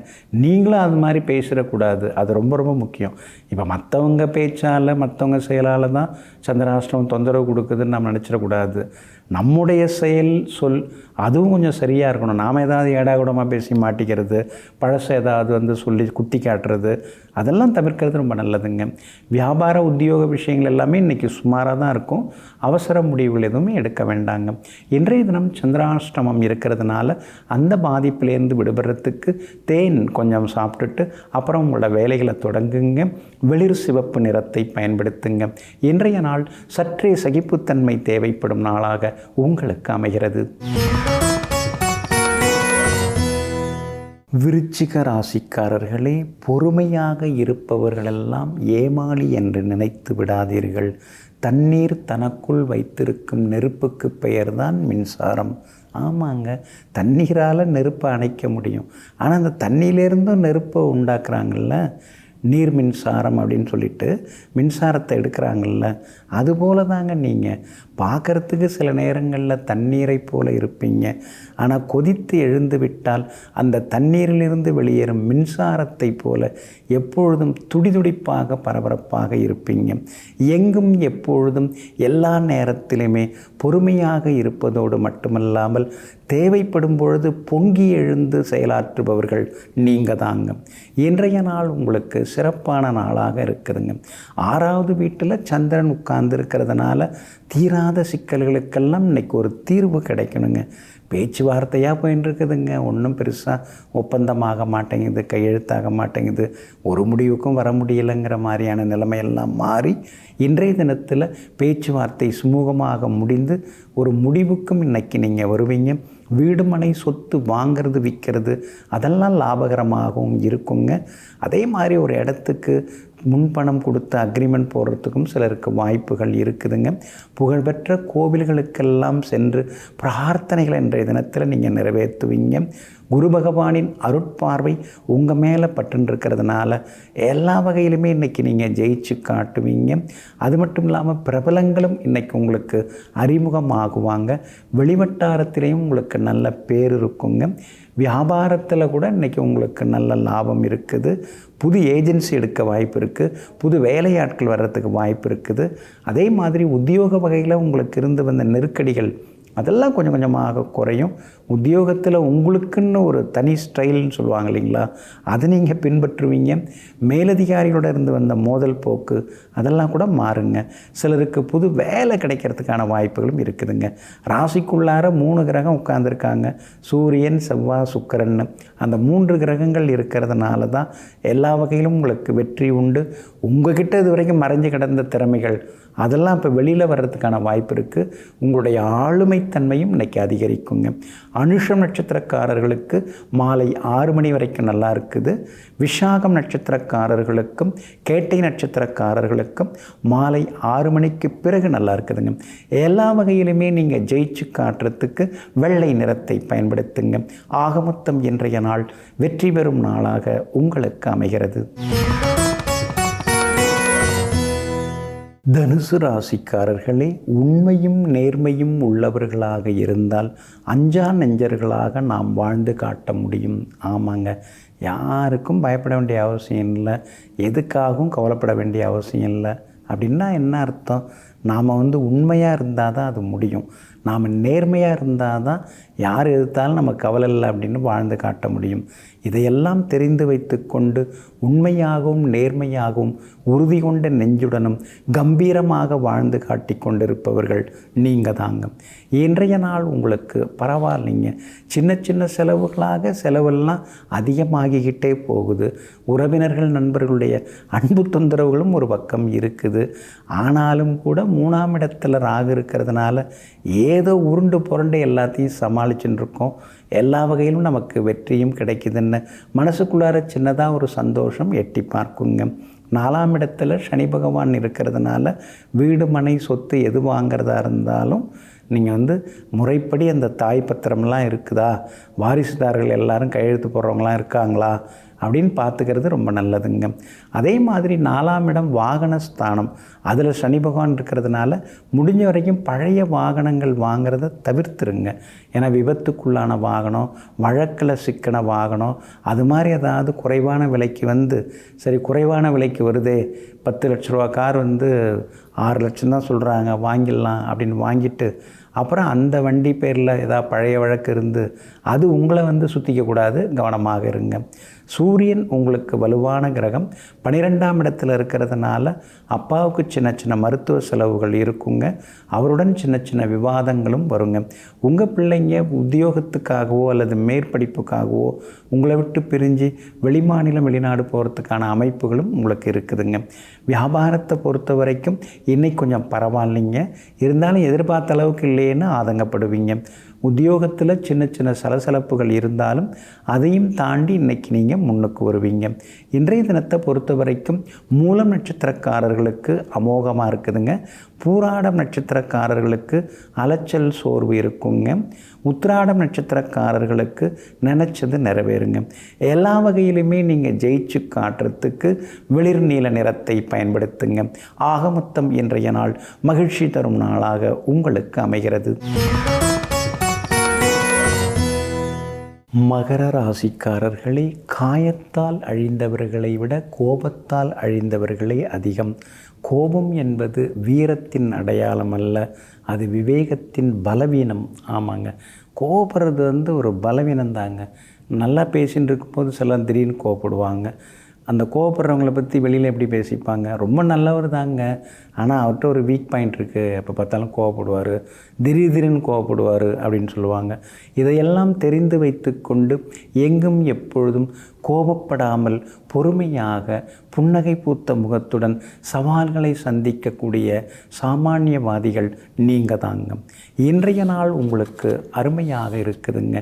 நீங்களும் அது மாதிரி பேசிடக்கூடாது. அது ரொம்ப ரொம்ப முக்கியம். இப்போ மற்றவங்க பேச்சால் மற்றவங்க செயலால் தான் சந்திராஷ்டமம் தொந்தரவு கொடுக்குதுன்னு நம்ம நினச்சிடக்கூடாது. நம்முடைய செயல் சொல் அதுவும் கொஞ்சம் சரியாக இருக்கணும். நாம் ஏதாவது ஏடாகூடமாக பேசி மாட்டிக்கிறது, பழசை ஏதாவது சொல்லி குத்தி காட்டுறது, அதெல்லாம் தவிர்க்கிறது ரொம்ப நல்லதுங்க. வியாபார உத்தியோக விஷயங்கள் எல்லாமே இன்றைக்கி சுமாராக தான் இருக்கும். அவசர முடிவுகள் எதுவுமே எடுக்க வேண்டாங்க. இன்றைய தினம் சந்திராஷ்டமம் இருக்கிறதுனால அந்த பாதிப்பிலேருந்து விடுபடுறதுக்கு தேன் கொஞ்சம் சாப்பிட்டுட்டு அப்புறம் உங்களோட வேலைகளை தொடங்குங்க. வெளிர் சிவப்பு நிறத்தை பயன்படுத்துங்க. இன்றைய நாள் சற்றே சகிப்புத்தன்மை தேவைப்படும் நாளாக உங்களுக்கு அமைகிறது. விருச்சிக ராசிக்காரர்களே, பொறுமையாக இருப்பவர்களெல்லாம் ஏமாளி என்று நினைத்து விடாதீர்கள். தண்ணீர் தனக்குள் வைத்திருக்கும் நெருப்புக்கு பெயர்தான் மின்சாரம். ஆமாங்க, தண்ணீரால் நெருப்பை அணைக்க முடியும். ஆனால் அந்த தண்ணியிலேருந்தும் நெருப்பை உண்டாக்குறாங்கள்ல, நீர் மின்சாரம் அப்படின்னு சொல்லிட்டு மின்சாரத்தை எடுக்கிறாங்கள்ல, அதுபோல தாங்க நீங்கள் பார்க்குறதுக்கு சில நேரங்களில் தண்ணீரை போல இருப்பீங்க. ஆனால் கொதித்து எழுந்து விட்டால் அந்த தண்ணீரிலிருந்து வெளியேறும் மின்சாரத்தை போல எப்பொழுதும் துடிதுடிப்பாக பரபரப்பாக இருப்பீங்க. எங்கும் எப்பொழுதும் எல்லா நேரத்திலுமே பொறுமையாக இருப்பதோடு மட்டுமல்லாமல் தேவைப்படும் பொழுது பொங்கி எழுந்து செயலாற்றுபவர்கள் நீங்கள் தாங்க. இன்றைய நாள் உங்களுக்கு சிறப்பான நாளாக இருக்குதுங்க. 6வது வீட்டில் சந்திரன் உட்கார்ந்து இருக்கிறதுனால தீராத சிக்கல்களுக்கெல்லாம் இன்றைக்கி ஒரு தீர்வு கிடைக்கணுங்க. பேச்சுவார்த்தையாக போயின்னு இருக்குதுங்க. ஒன்றும் பெருசாக ஒப்பந்தமாக மாட்டேங்குது, கையெழுத்தாக மாட்டேங்குது, ஒரு முடிவுக்கும் வர முடியலைங்கிற மாதிரியான நிலைமையெல்லாம் மாறி இன்றைய தினத்தில் பேச்சுவார்த்தை சுமூகமாக முடிந்து ஒரு முடிவுக்கும் இன்றைக்கி நீங்கள் வருவீங்க. வீடு மனை சொத்து வாங்கிறது விற்கிறது அதெல்லாம் லாபகரமாகவும் இருக்குங்க. அதே மாதிரி ஒரு இடத்துக்கு முன்பணம் கொடுத்து அக்ரிமெண்ட் போடுறதுக்கும் சிலருக்கு வாய்ப்புகள் இருக்குதுங்க. புகழ்பெற்ற கோவில்களுக்கெல்லாம் சென்று பிரார்த்தனைகளை இன்றைய தினத்தில் நீங்கள் நிறைவேற்றுவீங்க. குரு பகவானின் அருட்பார்வை உங்கள் மேலே பட்டுருக்கிறதுனால எல்லா வகையிலுமே இன்றைக்கி நீங்கள் ஜெயிச்சு காட்டுவீங்க. அது மட்டும் இல்லாமல் பிரபலங்களும் இன்றைக்கி உங்களுக்கு அறிமுகமாகுவாங்க. வெளிவட்டாரத்திலையும் உங்களுக்கு நல்ல பேர் இருக்குங்க. வியாபாரத்தில் கூட இன்றைக்கி உங்களுக்கு நல்ல லாபம் இருக்குது. புது ஏஜென்சி எடுக்க வாய்ப்பு இருக்குது. புது வேலையாட்கள் வர்றதுக்கு வாய்ப்பு இருக்குது. அதே மாதிரி உத்தியோக வகையில் உங்களுக்கு இருந்து வந்த நெருக்கடிகள் அதெல்லாம் கொஞ்சம் கொஞ்சமாக குறையும். உத்தியோகத்தில் உங்களுக்குன்னு ஒரு தனி ஸ்டைல்னு சொல்லுவாங்க இல்லைங்களா, அதை நீங்கள் பின்பற்றுவீங்க. மேலதிகாரிகளோட இருந்து வந்த மோதல் போக்கு அதெல்லாம் கூட மாறுங்க. சிலருக்கு புது வேலை கிடைக்கிறதுக்கான வாய்ப்புகளும் இருக்குதுங்க. ராசிக்குள்ளார 3 கிரகம் உட்கார்ந்துருக்காங்க. சூரியன், செவ்வாய், சுக்கிரன். அந்த 3 கிரகங்கள் இருக்கிறதுனால தான் எல்லா வகையிலும் உங்களுக்கு வெற்றி உண்டு. உங்ககிட்ட இது வரைக்கும் மறைஞ்சு கிடந்த திறமைகள் அதெல்லாம் இப்போ வெளியில் வர்றதுக்கான வாய்ப்பு இருக்குது. உங்களுடைய ஆளுமைத்தன்மையும் இன்றைக்கி அதிகரிக்குங்க. அனுஷம் நட்சத்திரக்காரர்களுக்கு மாலை 6 மணி வரைக்கும் நல்லா இருக்குது. விஷாகம் நட்சத்திரக்காரர்களுக்கும் கேட்டை நட்சத்திரக்காரர்களுக்கும் மாலை 6 மணிக்கு பிறகு நல்லா இருக்குதுங்க. எல்லா வகையிலுமே நீங்கள் ஜெயிச்சு காட்டுறதுக்கு வெள்ளை நிறத்தை பயன்படுத்துங்க. ஆக மொத்தம் இன்றைய நாள் வெற்றி பெறும் நாளாக உங்களுக்கு அமைகிறது. தனுசு ராசிக்காரர்களே, உண்மையும் நேர்மையும் உள்ளவர்களாக இருந்தால் அஞ்சா நெஞ்சர்களாக நாம் வாழ்ந்து காட்ட முடியும். ஆமாங்க, யாருக்கும் பயப்பட வேண்டிய அவசியம் இல்லை, எதுக்காகவும் கவலைப்பட வேண்டிய அவசியம் இல்லை. அப்படின்னா என்ன அர்த்தம்? நாம் உண்மையாக இருந்தால் தான் அது முடியும். நாம் நேர்மையாக இருந்தால் தான் யார் எதிர்த்தாலும் நம்ம கவலை இல்லை அப்படின்னு வாழ்ந்து காட்ட முடியும். இதையெல்லாம் தெரிந்து வைத்து கொண்டு உண்மையாகவும் நேர்மையாகவும் உறுதி கொண்ட நெஞ்சுடனும் கம்பீரமாக வாழ்ந்து காட்டி கொண்டிருப்பவர்கள் நீங்கள் தாங்க. இன்றைய நாள் உங்களுக்கு பரவாயில்லைங்க. சின்ன சின்ன செலவெல்லாம் அதிகமாகிக்கிட்டே போகுது. உறவினர்கள் நண்பர்களுடைய அன்பு தொந்தரவுகளும் ஒரு பக்கம் இருக்குது. ஆனாலும் கூட 3ஆம் இடத்துல ராகு இருக்கிறதுனால ஏதோ உருண்டு புரண்டு எல்லாத்தையும் சமாளிச்சுட்டு இருக்கோம். எல்லா வகையிலும் நமக்கு வெற்றியும் கிடைக்குதுன்னு மனசுக்குள்ளார சின்னதாக ஒரு சந்தோஷம் எட்டி பார்க்குங்க. 4ஆம் இடத்துல சனி பகவான் இருக்கிறதுனால வீடு மனை சொத்து எது வாங்கிறதா இருந்தாலும் நீங்கள் முறைப்படி அந்த தாய் பத்திரம்லாம் இருக்குதா, வாரிசுதாரர்கள் எல்லாரும் கையெழுத்து போடுறவங்களாம் இருக்காங்களா அப்படின்னு பார்த்துக்கிறது ரொம்ப நல்லதுங்க. அதே மாதிரி 4ஆம் இடம் வாகனஸ்தானம், அதில் சனி பகவான் இருக்கிறதுனால முடிஞ்ச வரைக்கும் பழைய வாகனங்கள் வாங்கிறத தவிர்த்துருங்க. ஏன்னா விபத்துக்குள்ளான வாகனம், வழக்கில் சிக்கன வாகனம், அது மாதிரி ஏதாவது குறைவான விலைக்கு சரி குறைவான விலைக்கு வருதே, 10 லட்ச ரூபா கார் 6 லட்சம் தான் சொல்கிறாங்க, வாங்கிடலாம் அப்படின்னு வாங்கிட்டு அப்புறம் அந்த வண்டி பேரில் ஏதாவது பழைய வழக்கு இருந்து அது உங்களை சுற்றிக்கக்கூடாது. கவனமாக இருங்க. சூரியன் உங்களுக்கு வலுவான கிரகம். 12ஆம் இடத்துல இருக்கிறதுனால அப்பாவுக்கு சின்ன சின்ன மருத்துவ செலவுகள் இருக்குங்க. அவருடன் சின்ன சின்ன விவாதங்களும் வருங்க. உங்கள் பிள்ளைங்க உத்தியோகத்துக்காகவோ அல்லது மேற்படிப்புக்காகவோ உங்களை விட்டு பிரிஞ்சு வெளிமாநிலம் வெளிநாடு போகிறதுக்கான அமைப்புகளும் உங்களுக்கு இருக்குதுங்க. வியாபாரத்தை பொறுத்த வரைக்கும் இன்றைக்கி கொஞ்சம் பரவாயில்லைங்க. இருந்தாலும் எதிர்பார்த்த அளவுக்கு இல்லைன்னு ஆதங்கப்படுவீங்க. உத்தியோகத்தில் சின்ன சின்ன சலசலப்புகள் இருந்தாலும் அதையும் தாண்டி இன்றைக்கி நீங்கள் முன்னுக்கு வருவீங்க. இன்றைய தினத்தை பொறுத்த வரைக்கும் மூலம் நட்சத்திரக்காரர்களுக்கு அமோகமாக இருக்குதுங்க. பூராடம் நட்சத்திரக்காரர்களுக்கு அலைச்சல் சோர்வு இருக்குங்க. உத்திராடம் நட்சத்திரக்காரர்களுக்கு நினச்சது நிறைவேறுங்க. எல்லா வகையிலுமே நீங்கள் ஜெயிச்சு காட்டுறதுக்கு வெளிர் நீல நிறத்தை பயன்படுத்துங்க. ஆக மொத்தம் இன்றைய நாள் மகிழ்ச்சி தரும் நாளாக உங்களுக்கு அமைகிறது. மகர ராசிக்காரர்களே, காயத்தால் அழிந்தவர்களை விட கோபத்தால் அழிந்தவர்களே அதிகம். கோபம் என்பது வீரத்தின் அடையாளம் அல்ல, அது விவேகத்தின் பலவீனம். ஆமாங்க, கோபப்படுறது ஒரு பலவீனம் தாங்க. நல்லா பேசின்னு இருக்கும்போது சிலர் திடீர்னு கோபப்படுவாங்க. அந்த கோபப்படுறவங்களை பற்றி வெளியில் எப்படி பேசிப்பாங்க, ரொம்ப நல்லவர் தாங்க, ஆனால் அவர்கிட்ட ஒரு வீக் பாயிண்ட் இருக்குது, எப்போ பார்த்தாலும் கோவப்படுவார், திடீர்னு கோவப்படுவார் அப்படின்னு சொல்லுவாங்க. இதையெல்லாம் தெரிந்து வைத்து கொண்டு எங்கும் எப்பொழுதும் கோபப்படாமல் பொறுமையாக புன்னகை பூத்த முகத்துடன் சவால்களை சந்திக்கக்கூடிய சாமானியவாதிகள் நீங்கள் தாங்க. இன்றைய நாள் உங்களுக்கு அருமையாக இருக்குதுங்க.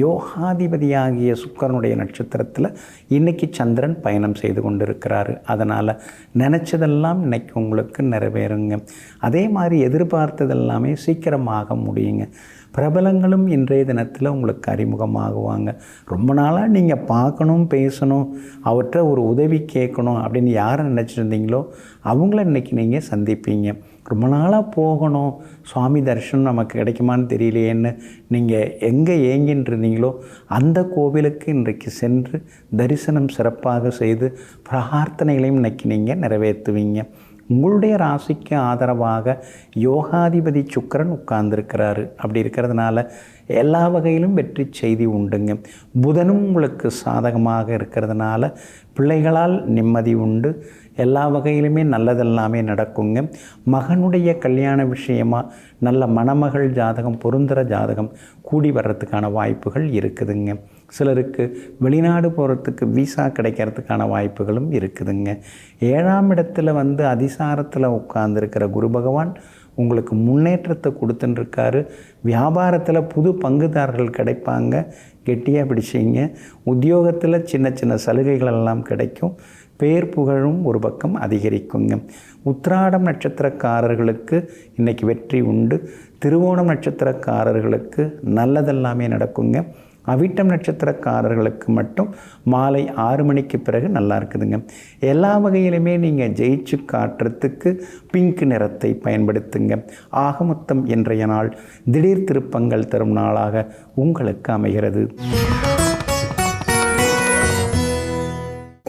யோகாதிபதியாகிய சுக்கிரனுடைய நட்சத்திரத்தில் இன்றைக்கி சந்திரன் பயணம் செய்து கொண்டிருக்கிறாரு. அதனால் நினச்சதெல்லாம் இன்றைக்கி உங்களுக்கு நிறைவேறுங்க. அதே மாதிரி எதிர்பார்த்ததெல்லாமே சீக்கிரமாக முடியுங்க. பிரபலங்களும் இன்றைய தினத்தில் உங்களுக்கு அறிமுகமாகுவாங்க. ரொம்ப நாளாக நீங்கள் பார்க்கணும், பேசணும், அவற்றை ஒரு உதவி கேட்கணும் அப்படின்னு யாரை நினச்சிருந்தீங்களோ அவங்கள இன்றைக்கி நீங்கள் சந்திப்பீங்க. ரொம்ப நாளாக போகணும், சுவாமி தரிசனம் நமக்கு கிடைக்குமான்னு தெரியலையேன்னு நீங்கள் எங்கே ஏங்கின்னு இருந்தீங்களோ அந்த கோவிலுக்கு இன்றைக்கு சென்று தரிசனம் சிறப்பாக செய்து பிரார்த்தனைகளையும் இன்றைக்கி நீங்கள் நிறைவேற்றுவீங்க. உங்களுடைய ராசிக்கு ஆதரவாக யோகாதிபதி சுக்கிரன் உட்கார்ந்துருக்கிறாரு. அப்படி இருக்கிறதுனால எல்லா வகையிலும் வெற்றி செய்தி உண்டுங்க. புதனும் உங்களுக்கு சாதகமாக இருக்கிறதுனால பிள்ளைகளால் நிம்மதி உண்டு. எல்லா வகையிலுமே நல்லதெல்லாமே நடக்குங்க. மகனுடைய கல்யாண விஷயமாக நல்ல மணமகள் ஜாதகம், பொருந்துகிற ஜாதகம் கூடி வர்றதுக்கான வாய்ப்புகள் இருக்குதுங்க. சிலருக்கு வெளிநாடு போகிறதுக்கு விசா கிடைக்கிறதுக்கான வாய்ப்புகளும் இருக்குதுங்க. 7ஆம் இடத்துல அதிசாரத்தில் உட்கார்ந்துருக்கிற குரு பகவான் உங்களுக்கு முன்னேற்றத்தை கொடுத்துட்டுருக்காரு. வியாபாரத்தில் புது பங்குதாரர்கள் கிடைப்பாங்க, கெட்டியாக பிடிச்சிங்க. உத்தியோகத்தில் சின்ன சின்ன சலுகைகளெல்லாம் கிடைக்கும். பேர் புகழும் ஒரு பக்கம் அதிகரிக்குங்க. உத்திராடம் நட்சத்திரக்காரர்களுக்கு இன்றைக்கி வெற்றி உண்டு. திருவோணம் நட்சத்திரக்காரர்களுக்கு நல்லதெல்லாமே நடக்குங்க. அவிட்டம் நட்சத்திரக்காரர்களுக்கு மட்டும் மாலை 6 மணிக்கு பிறகு நல்லா இருக்குதுங்க. எல்லா வகையிலுமே நீங்கள் ஜெயிச்சு காட்டுறதுக்கு பிங்க் நிறத்தை பயன்படுத்துங்க. ஆக மொத்தம் இன்றைய நாள் திடீர் திருப்பங்கள் தரும் நாளாக உங்களுக்கு அமைகிறது.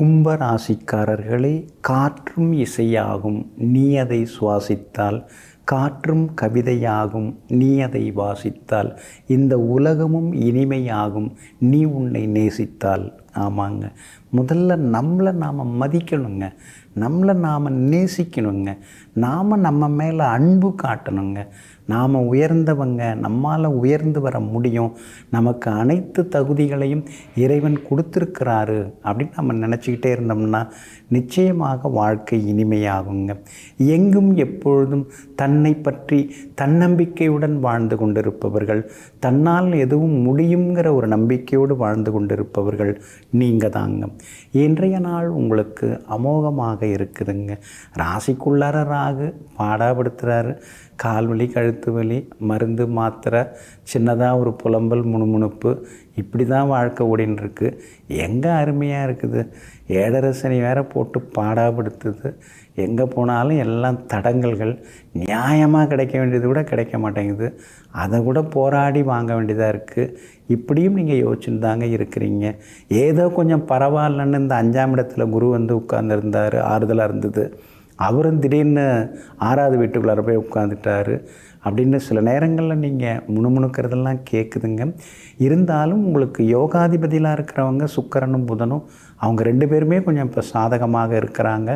கும்பராசிக்காரர்களே, காற்றும் இசையாகும், நீ அதை சுவாசித்தால் காற்றும் கவிதையாகும் நீ அதை வாசித்தால், இந்த உலகமும் இனிமையாகும் நீ உன்னை நேசித்தால். ஆமாங்க, முதல்ல நம்மளை நாம் மதிக்கணுங்க, நம்மளை நாம் நேசிக்கணுங்க, நாம் நம்ம மேலே அன்பு காட்டணுங்க. நாம் உயர்ந்தவங்க, நம்மால் உயர்ந்து வர முடியும், நமக்கு அனைத்து தகுதிகளையும் இறைவன் கொடுத்துருக்கிறாரு அப்படின்னு நம்ம நினச்சிக்கிட்டே இருந்தோம்னா நிச்சயமாக வாழ்க்கை இனிமையாகுங்க. எங்கும் எப்பொழுதும் தன்னை பற்றி தன்னம்பிக்கையுடன் வாழ்ந்து கொண்டிருப்பவர்கள், தன்னால் எதுவும் முடியுங்கிற ஒரு நம்பிக்கையோடு வாழ்ந்து கொண்டிருப்பவர்கள் நீங்கள் தாங்க. இன்றைய நாள் உங்களுக்கு அமோகமாக இருக்குதுங்க. ராசிக்குள்ளார ராகு பாடாப்படுத்துகிறாரு. கால்வலி, கழுத்து வலி, மருந்து மாத்திரை, சின்னதாக ஒரு புலம்பல், முணுமுணுப்பு, இப்படி தான் வாழ்க்கை ஓடின்னு இருக்குது. எங்கே அருமையாக இருக்குது. ஏழரை சனி வேற போட்டு பாடாப்படுத்துது. எங்கே போனாலும் எல்லாம் தடங்கல்கள். நியாயமாக கிடைக்க வேண்டியது கூட கிடைக்க மாட்டேங்குது. அதை கூட போராடி வாங்க வேண்டியதாக இருக்குது. இப்படியும் நீங்கள் யோசிச்சுன்னு தாங்க இருக்கிறீங்க. ஏதோ கொஞ்சம் பரவாயில்லன்னு இந்த 5ஆம் இடத்துல குரு வந்து உட்கார்ந்துருந்தார், ஆறுதலாக இருந்தது. அவரும் திடீர்னு 6வது வீட்டுக்குள்ளார போய் உட்காந்துட்டார் அப்படின்னு சில நேரங்களில் நீங்கள் முணுமுணுக்கிறதெல்லாம் கேட்குதுங்க. இருந்தாலும் உங்களுக்கு யோகாதிபதியாக இருக்கிறவங்க சுக்கிரனும் புதனும், அவங்க 2 பேருமே கொஞ்சம் இப்போ சாதகமாக இருக்கிறாங்க.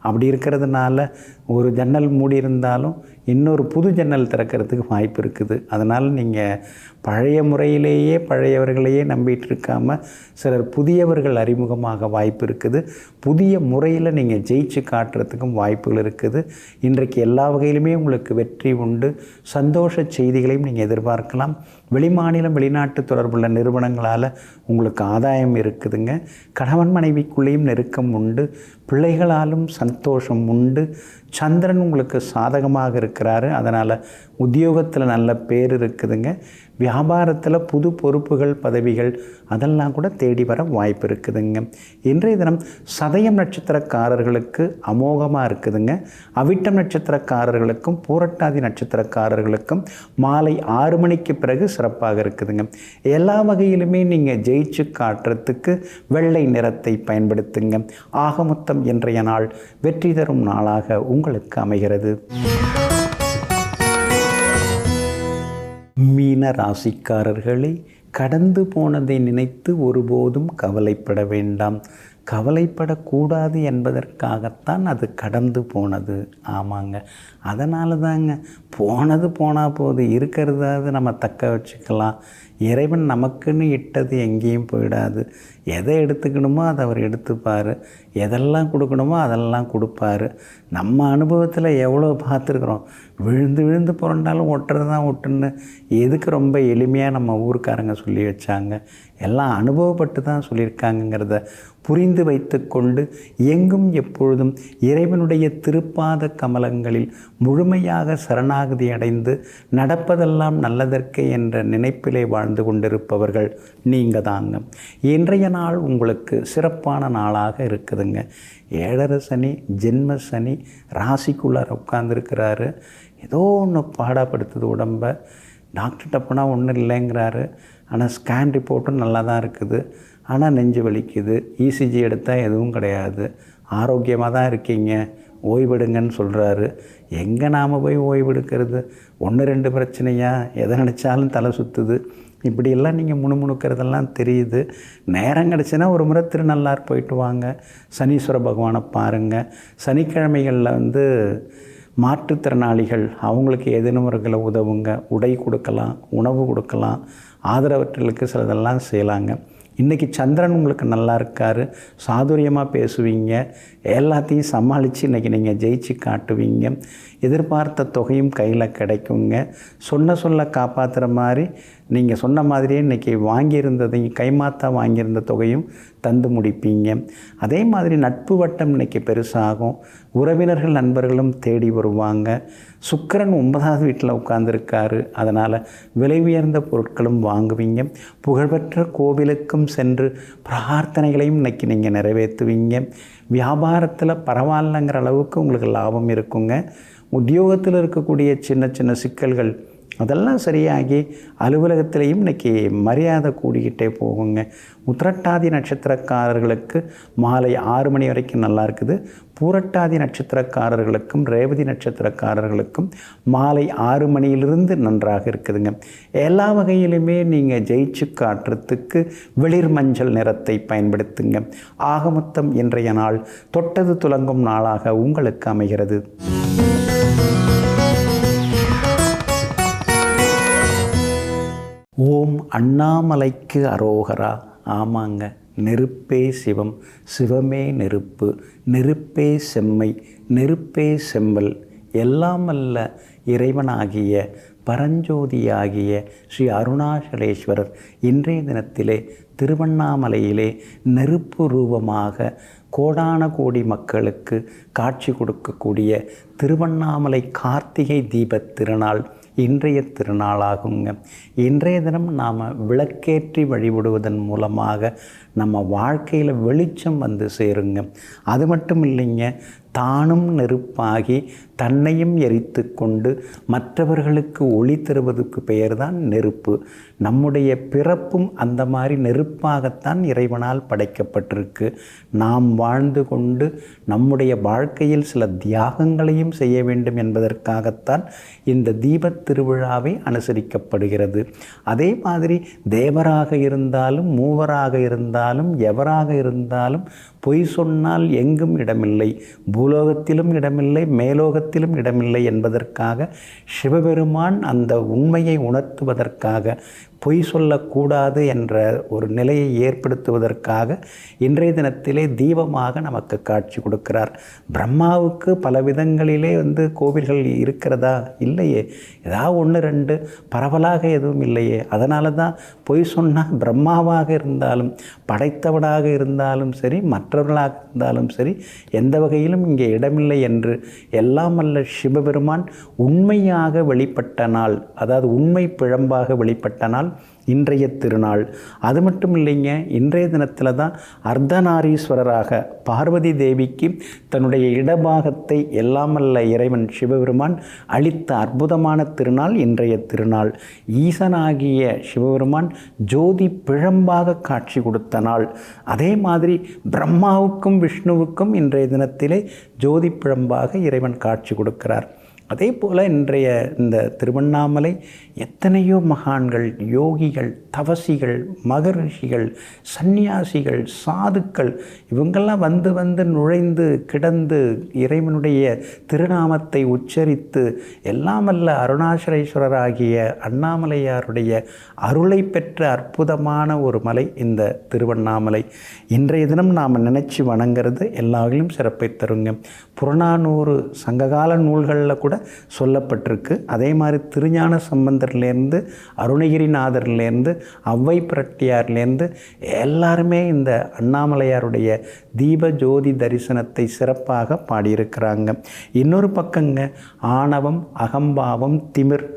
அப்படி இருக்கிறதுனால ஒரு ஜன்னல் மூடி இருந்தாலும் இன்னொரு புது ஜன்னல் திறக்கிறதுக்கு வாய்ப்பு இருக்குது. அதனால் நீங்கள் பழைய முறையிலேயே பழையவர்களையே நம்பிட்டு இருக்காமல் சிலர் புதியவர்கள் அறிமுகமாக வாய்ப்பு இருக்குது. புதிய முறையில் நீங்கள் ஜெயிச்சு காட்டுறதுக்கும் வாய்ப்புகள் இருக்குது. இன்றைக்கு எல்லா வகையிலுமே உங்களுக்கு வெற்றி உண்டு. சந்தோஷ செய்திகளையும் நீங்கள் எதிர்பார்க்கலாம். வெளிமாநிலம் வெளிநாட்டு தொடர்புள்ள நிறுவனங்களால் உங்களுக்கு ஆதாயம் இருக்குதுங்க. கணவன் மனைவிக்குள்ளேயும் நெருக்கம் உண்டு. பிள்ளைகளாலும் சந்தோஷம் உண்டு. சந்திரன் உங்களுக்கு சாதகமாக இருக்கிறாரு. அதனால் உத்தியோகத்தில் நல்ல பேர் இருக்குதுங்க. வியாபாரத்தில் புது பொறுப்புகள், பதவிகள் அதெல்லாம் கூட தேடி வர வாய்ப்பு இருக்குதுங்க. இன்றைய தினம் சதயம் நட்சத்திரக்காரர்களுக்கு அமோகமாக இருக்குதுங்க. அவிட்டம் நட்சத்திரக்காரர்களுக்கும் பூரட்டாதி நட்சத்திரக்காரர்களுக்கும் மாலை 6 மணிக்கு பிறகு சிறப்பாக இருக்குதுங்க. எல்லா வகையிலுமே நீங்கள் ஜெயிச்சு காட்டுறதுக்கு வெள்ளை நிறத்தை பயன்படுத்துங்க. ஆக மொத்தம் இன்றைய நாள் வெற்றி தரும் நாளாக உங்களுக்கு அமைகிறது. மீன ராசிக்காரர்களே, கடந்து போனதை நினைத்து ஒருபோதும் கவலைப்பட வேண்டாம். கவலைப்படக்கூடாது என்பதற்காகத்தான் அது கடந்து போனது. ஆமாங்க, அதனால தாங்க போனது போனால் போது, இருக்கிறதாவது நம்ம தக்க வச்சுக்கலாம். இறைவன் நமக்குன்னு இட்டது எங்கேயும் போயிடாது. எதை எடுத்துக்கணுமோ அதை அவர் எடுத்துப்பார், எதெல்லாம் கொடுக்கணுமோ அதெல்லாம் கொடுப்பார். நம்ம அனுபவத்தில் எவ்வளோ பார்த்துருக்குறோம். விழுந்து விழுந்து புரண்டாலும் ஒட்டுறது தான் ஒட்டுன்னு எதுக்கு ரொம்ப எளிமையாக நம்ம ஊருக்காரங்க சொல்லி வச்சாங்க. எல்லாம் அனுபவப்பட்டு தான் சொல்லியிருக்காங்கங்கிறத புரிந்து வைத்து கொண்டு எங்கும் எப்பொழுதும் இறைவனுடைய திருப்பாத கமலங்களில் முழுமையாக சரணாகதி அடைந்து நடப்பதெல்லாம் நல்லதற்கே என்ற நினைப்பிலே வாழ்ந்து கொண்டிருப்பவர்கள் நீங்கள் தாங்க. இன்றைய நாள் உங்களுக்கு சிறப்பான நாளாக இருக்குதுங்க. 7.5 சனி, ஜென்ம சனி ராசிக்குள்ளார உட்கார்ந்துருக்கிறாரு. ஏதோ ஒன்று பாடப்படுத்துது உடம்பை. டாக்டர்கிட்ட போனால் ஒன்றும் இல்லைங்கிறாரு. ஆனால் ஸ்கேன் ரிப்போர்ட்டும் நல்லா தான் இருக்குது. ஆனால் நெஞ்சு வலிக்குது. இசிஜி எடுத்தால் எதுவும் கிடையாது. ஆரோக்கியமாக தான் இருக்கீங்க, ஓய்வெடுங்கன்னு சொல்கிறாரு. எங்கே நாம் போய் ஓய்வெடுக்கிறது? 1-2 பிரச்சனையா? எதை நினச்சாலும் தலை சுற்றுது. இப்படியெல்லாம் நீங்கள் முணுமுணுக்கிறதெல்லாம் தெரியுது. நேரம் கிடச்சின்னா ஒரு முறை திருநள்ளார் போயிட்டு வாங்க. சனீஸ்வர பகவானை பாருங்கள். சனிக்கிழமைகளில் மாற்றுத்திறனாளிகள் அவங்களுக்கு ஏதேனும் உதவுங்க. உடை கொடுக்கலாம், உணவு கொடுக்கலாம், ஆதரவற்றலுக்கு சிலதெல்லாம் செய்யலாங்க. இன்றைக்கி சந்திரன் உங்களுக்கு நல்லா இருக்கார். சாதுரியமாக பேசுவீங்க. எல்லாத்தையும் சமாளித்து இன்றைக்கி நீங்கள் ஜெயிச்சு காட்டுவீங்க. எதிர்பார்த்த தொகையும் கையில் கிடைக்குங்க. சொல்ல காப்பாற்றுற மாதிரி நீங்கள் சொன்ன மாதிரியே இன்றைக்கி வாங்கியிருந்ததையும் கைமாத்தா வாங்கியிருந்த தொகையும் தந்து முடிப்பீங்க. அதே மாதிரி நட்பு வட்டம் இன்றைக்கி பெருசாகும். உறவினர்கள் நண்பர்களும் தேடி வருவாங்க. சுக்கிரன் 9வது வீட்டில் உட்கார்ந்துருக்காரு. அதனால் விலை உயர்ந்த பொருட்களும் வாங்குவீங்க. புகழ்பெற்ற கோவிலுக்கும் சென்று பிரார்த்தனைகளையும் இன்றைக்கி நீங்கள் நிறைவேற்றுவீங்க. வியாபாரத்தில் பரவாயில்லைங்கிற அளவுக்கு உங்களுக்கு லாபம் இருக்குங்க. உத்தியோகத்தில் இருக்கக்கூடிய சின்ன சின்ன சிக்கல்கள் அதெல்லாம் சரியாகி அலுவலகத்திலையும் இன்றைக்கி மரியாதை கூடிக்கிட்டே போகுங்க. உத்திரட்டாதி நட்சத்திரக்காரர்களுக்கு மாலை 6 மணி வரைக்கும் நல்லா இருக்குது. பூரட்டாதி நட்சத்திரக்காரர்களுக்கும் ரேவதி நட்சத்திரக்காரர்களுக்கும் மாலை 6 மணியிலிருந்து நன்றாக இருக்குதுங்க. எல்லா வகையிலுமே நீங்கள் ஜெயிச்சு காட்டுறதுக்கு வெளிர் மஞ்சள் நிறத்தை பயன்படுத்துங்க. ஆக மொத்தம் இன்றைய நாள் தொட்டது துலங்கும் நாளாக உங்களுக்கு அமைகிறது. ஓம் அண்ணாமலைக்கு அரோகரா. ஆமாங்க, நெருப்பே சிவம், சிவமே நெருப்பு, நெருப்பே செம்மை, நெருப்பே செம்பல். எல்லாம் அல்ல இறைவனாகிய பரஞ்சோதியாகிய ஸ்ரீ அருணாச்சலேஸ்வரர் இன்றைய தினத்திலே திருவண்ணாமலையிலே நெருப்பு ரூபமாக கோடான கோடி மக்களுக்கு காட்சி கொடுக்கக்கூடிய திருவண்ணாமலை கார்த்திகை தீபத் திருநாள் இன்றைய திருநாளாகுங்க. இன்றைய தினம் நாம் விளக்கேற்றி வழிபடுவதன் மூலமாக நம்ம வாழ்க்கையில் வெளிச்சம் வந்து சேருங்க. அது மட்டும் இல்லைங்க, தானும் நெருப்பாகி தன்னையும் எரித்து கொண்டு மற்றவர்களுக்கு ஒளி தருவதற்கு பெயர் தான் நெருப்பு. நம்முடைய பிறப்பும் அந்த மாதிரி நெருப்பாகத்தான் இறைவனால் படைக்கப்பட்டிருக்கு. நாம் வாழ்ந்து கொண்டு நம்முடைய வாழ்க்கையில் சில தியாகங்களையும் செய்ய வேண்டும் என்பதற்காகத்தான் இந்த தீபத் திருவிழாவை அனுசரிக்கப்படுகிறது. அதே மாதிரி தேவராக இருந்தாலும் மூவராக இருந்தாலும் எவராக இருந்தாலும் பொய் சொன்னால் எங்கும் இடமில்லை, பூலோகத்திலும் இடமில்லை, மேலோகத்திலும் இடமில்லை என்பதற்காக சிவபெருமான் அந்த உண்மையை உணர்த்துவதற்காக பொய் சொல்லக்கூடாது என்ற ஒரு நிலையை ஏற்படுத்துவதற்காக இன்றைய தினத்திலே தீபமாக நமக்கு காட்சி கொடுக்கிறார். பிரம்மாவுக்கு பல விதங்களிலே கோவில்கள் இருக்கிறதா? இல்லையே. ஏதாவது 1-2 பரவலாக எதுவும் இல்லையே. அதனால தான் பொய் சொன்னால் பிரம்மாவாக இருந்தாலும் படைத்தவனாக இருந்தாலும் சரி, மற்றவர்களாக இருந்தாலும் சரி, எந்த வகையிலும் இங்கே இடமில்லை என்று எல்லாம் அல்ல சிவபெருமான் உண்மையாக வெளிப்பட்ட நாள், அதாவது உண்மை பிழம்பாக வெளிப்பட்ட நாள் இன்றைய திருநாள். அது மட்டும் இல்லைங்க, இன்றைய தினத்தில் தான் அர்த்தநாரீஸ்வரராக பார்வதி தேவிக்கு தன்னுடைய இடபாகத்தை எல்லாமல்ல இறைவன் சிவபெருமான் அளித்த அற்புதமான திருநாள் இன்றைய திருநாள். ஈசனாகிய சிவபெருமான் ஜோதி பிழம்பாக காட்சி கொடுத்த நாள். அதே மாதிரி பிரம்மாவுக்கும் விஷ்ணுவுக்கும் இன்றைய தினத்திலே ஜோதி பிழம்பாக இறைவன் காட்சி கொடுக்கிறார். அதே போல் இன்றைய இந்த திருவண்ணாமலை எத்தனையோ மகான்கள், யோகிகள், தவசிகள், மகரிஷிகள், சந்நியாசிகள், சாதுக்கள் இவங்கெல்லாம் வந்து நுழைந்து கிடந்து இறைவனுடைய திருநாமத்தை உச்சரித்து எல்லாமல்ல அருணாச்சலேஸ்வரராகிய அண்ணாமலையாருடைய அருளை பெற்ற அற்புதமான ஒரு மலை இந்த திருவண்ணாமலை. இன்றைய தினம் நாம் நினச்சி வணங்கிறது எல்லாவிலும் சிறப்பை தருங்க. புறநானூறு சங்ககால நூல்களில் கூட சொல்லப்பட்டிருக்கு. அதே மாதிரி திருஞான சம்பந்தர்லேருந்து அருணகிரிநாதர்லேருந்து ஔவை பிராட்டியார்லேருந்து எல்லாருமே இந்த அண்ணாமலையாருடைய தீப ஜோதி தரிசனத்தை சிறப்பாக பாடியிருக்கிறாங்க. இன்னொரு பக்கங்க ஆணவம், அகம்பாவம், திமிர்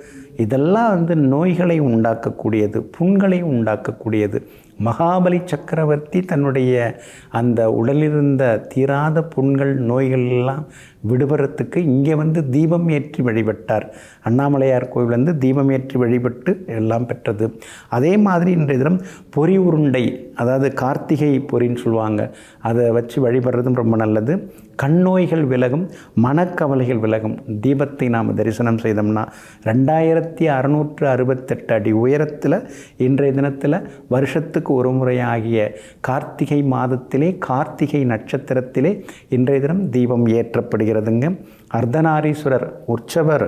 இதெல்லாம் நோய்களை உண்டாக்கக்கூடியது, புண்களை உண்டாக்கக்கூடியது. மகாபலி சக்கரவர்த்தி தன்னுடைய அந்த உடலிருந்த தீராத புண்கள், நோய்கள் எல்லாம் விடுபடுறதுக்கு இங்கே தீபம் ஏற்றி வழிபட்டார். அண்ணாமலையார் கோவில் தீபம் ஏற்றி வழிபட்டு எல்லாம் பெற்றது. அதே மாதிரி இன்றைய தினம் பொறி உருண்டை, அதாவது கார்த்திகை பொறின்னு சொல்லுவாங்க, அதை வச்சு வழிபடுறதும் ரொம்ப நல்லது. கண்ணோய்கள் விலகும், மனக்கவலைகள் விலகும். தீபத்தை நாம் தரிசனம் செய்தோம்னா 2668 அடி உயரத்தில் இன்றைய தினத்தில் வருஷத்துக்கு ஒரு முறையாகிய கார்த்திகை மாதத்திலே கார்த்திகை நட்சத்திரத்திலே இன்றைய தினம் தீபம் ஏற்றப்படுகிறதுங்க. அர்த்தநாரீஸ்வரர் உற்சவர்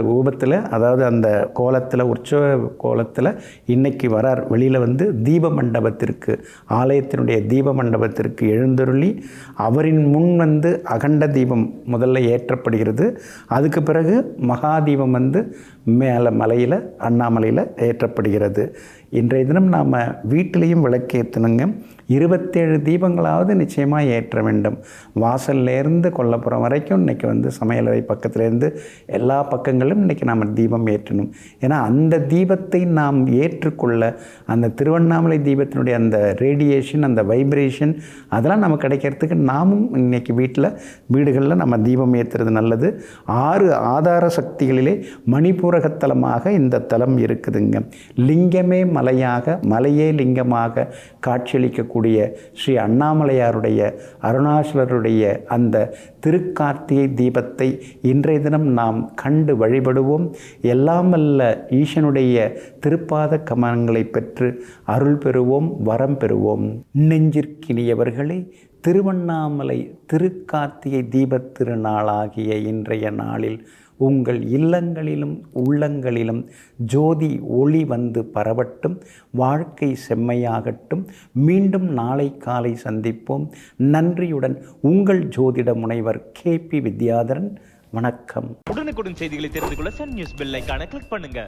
ரூபத்தில், அதாவது அந்த கோலத்தில், உற்சவ கோலத்தில் இன்னைக்கு வரார். வெளியில் தீப மண்டபத்திற்கு, ஆலயத்தினுடைய தீப மண்டபத்திற்கு எழுந்தருளி அவரின் முன் அகண்ட தீபம் முதல்ல ஏற்றப்படுகிறது. அதுக்கு பிறகு மகாதீபம் மேலே மலையில் அண்ணாமலையில் ஏற்றப்படுகிறது. இன்றைய தினம் நாம் வீட்டிலையும் விளக்கேற்றணுங்க. 27 தீபங்களாவது நிச்சயமாக ஏற்ற வேண்டும். வாசல்லேருந்து கொல்லப்புறம் வரைக்கும் இன்றைக்கி சமையலறை பக்கத்துலேருந்து எல்லா பக்கங்களும் இன்றைக்கி நாம் தீபம் ஏற்றணும். ஏன்னா அந்த தீபத்தை நாம் ஏற்றுக்கொள்ள அந்த திருவண்ணாமலை தீபத்தினுடைய அந்த ரேடியேஷன், அந்த வைப்ரேஷன் அதெல்லாம் நம்ம கிடைக்கிறதுக்கு நாமும் இன்றைக்கி வீடுகளில் நம்ம தீபம் ஏற்றுறது நல்லது. 6 ஆதார சக்திகளிலே மணிப்பூரகத்தலமாக இந்த தலம் இருக்குதுங்க. லிங்கமே மலையாக, மலையே லிங்கமாக காட்சியளிக்க கூடிய ஸ்ரீ அண்ணாமலையாருடைய, அருணாச்சலருடைய அந்த திருக்கார்த்திகை தீபத்தை இன்றைய தினம் நாம் கண்டு வழிபடுவோம். எல்லாம் வல்ல ஈசனுடைய திருப்பாத கமலங்களை பெற்று அருள் பெறுவோம், வரம் பெறுவோம். நெஞ்சிற்கினியவர்களே, திருவண்ணாமலை திருக்கார்த்திகை தீபத் திருநாளாகிய இன்றைய நாளில் உங்கள் இல்லங்களிலும் உள்ளங்களிலும் ஜோதி ஒளி பரவட்டும், வாழ்க்கை செம்மையாகட்டும். மீண்டும் நாளை காலை சந்திப்போம். நன்றியுடன் உங்கள் ஜோதிட முனைவர் KP வித்யாதரன். வணக்கம். உடனுக்குடன் செய்திகளை தெரிந்து கொள்ள சன் நியூஸ் பெல் ஐகானை கிளிக் பண்ணுங்க.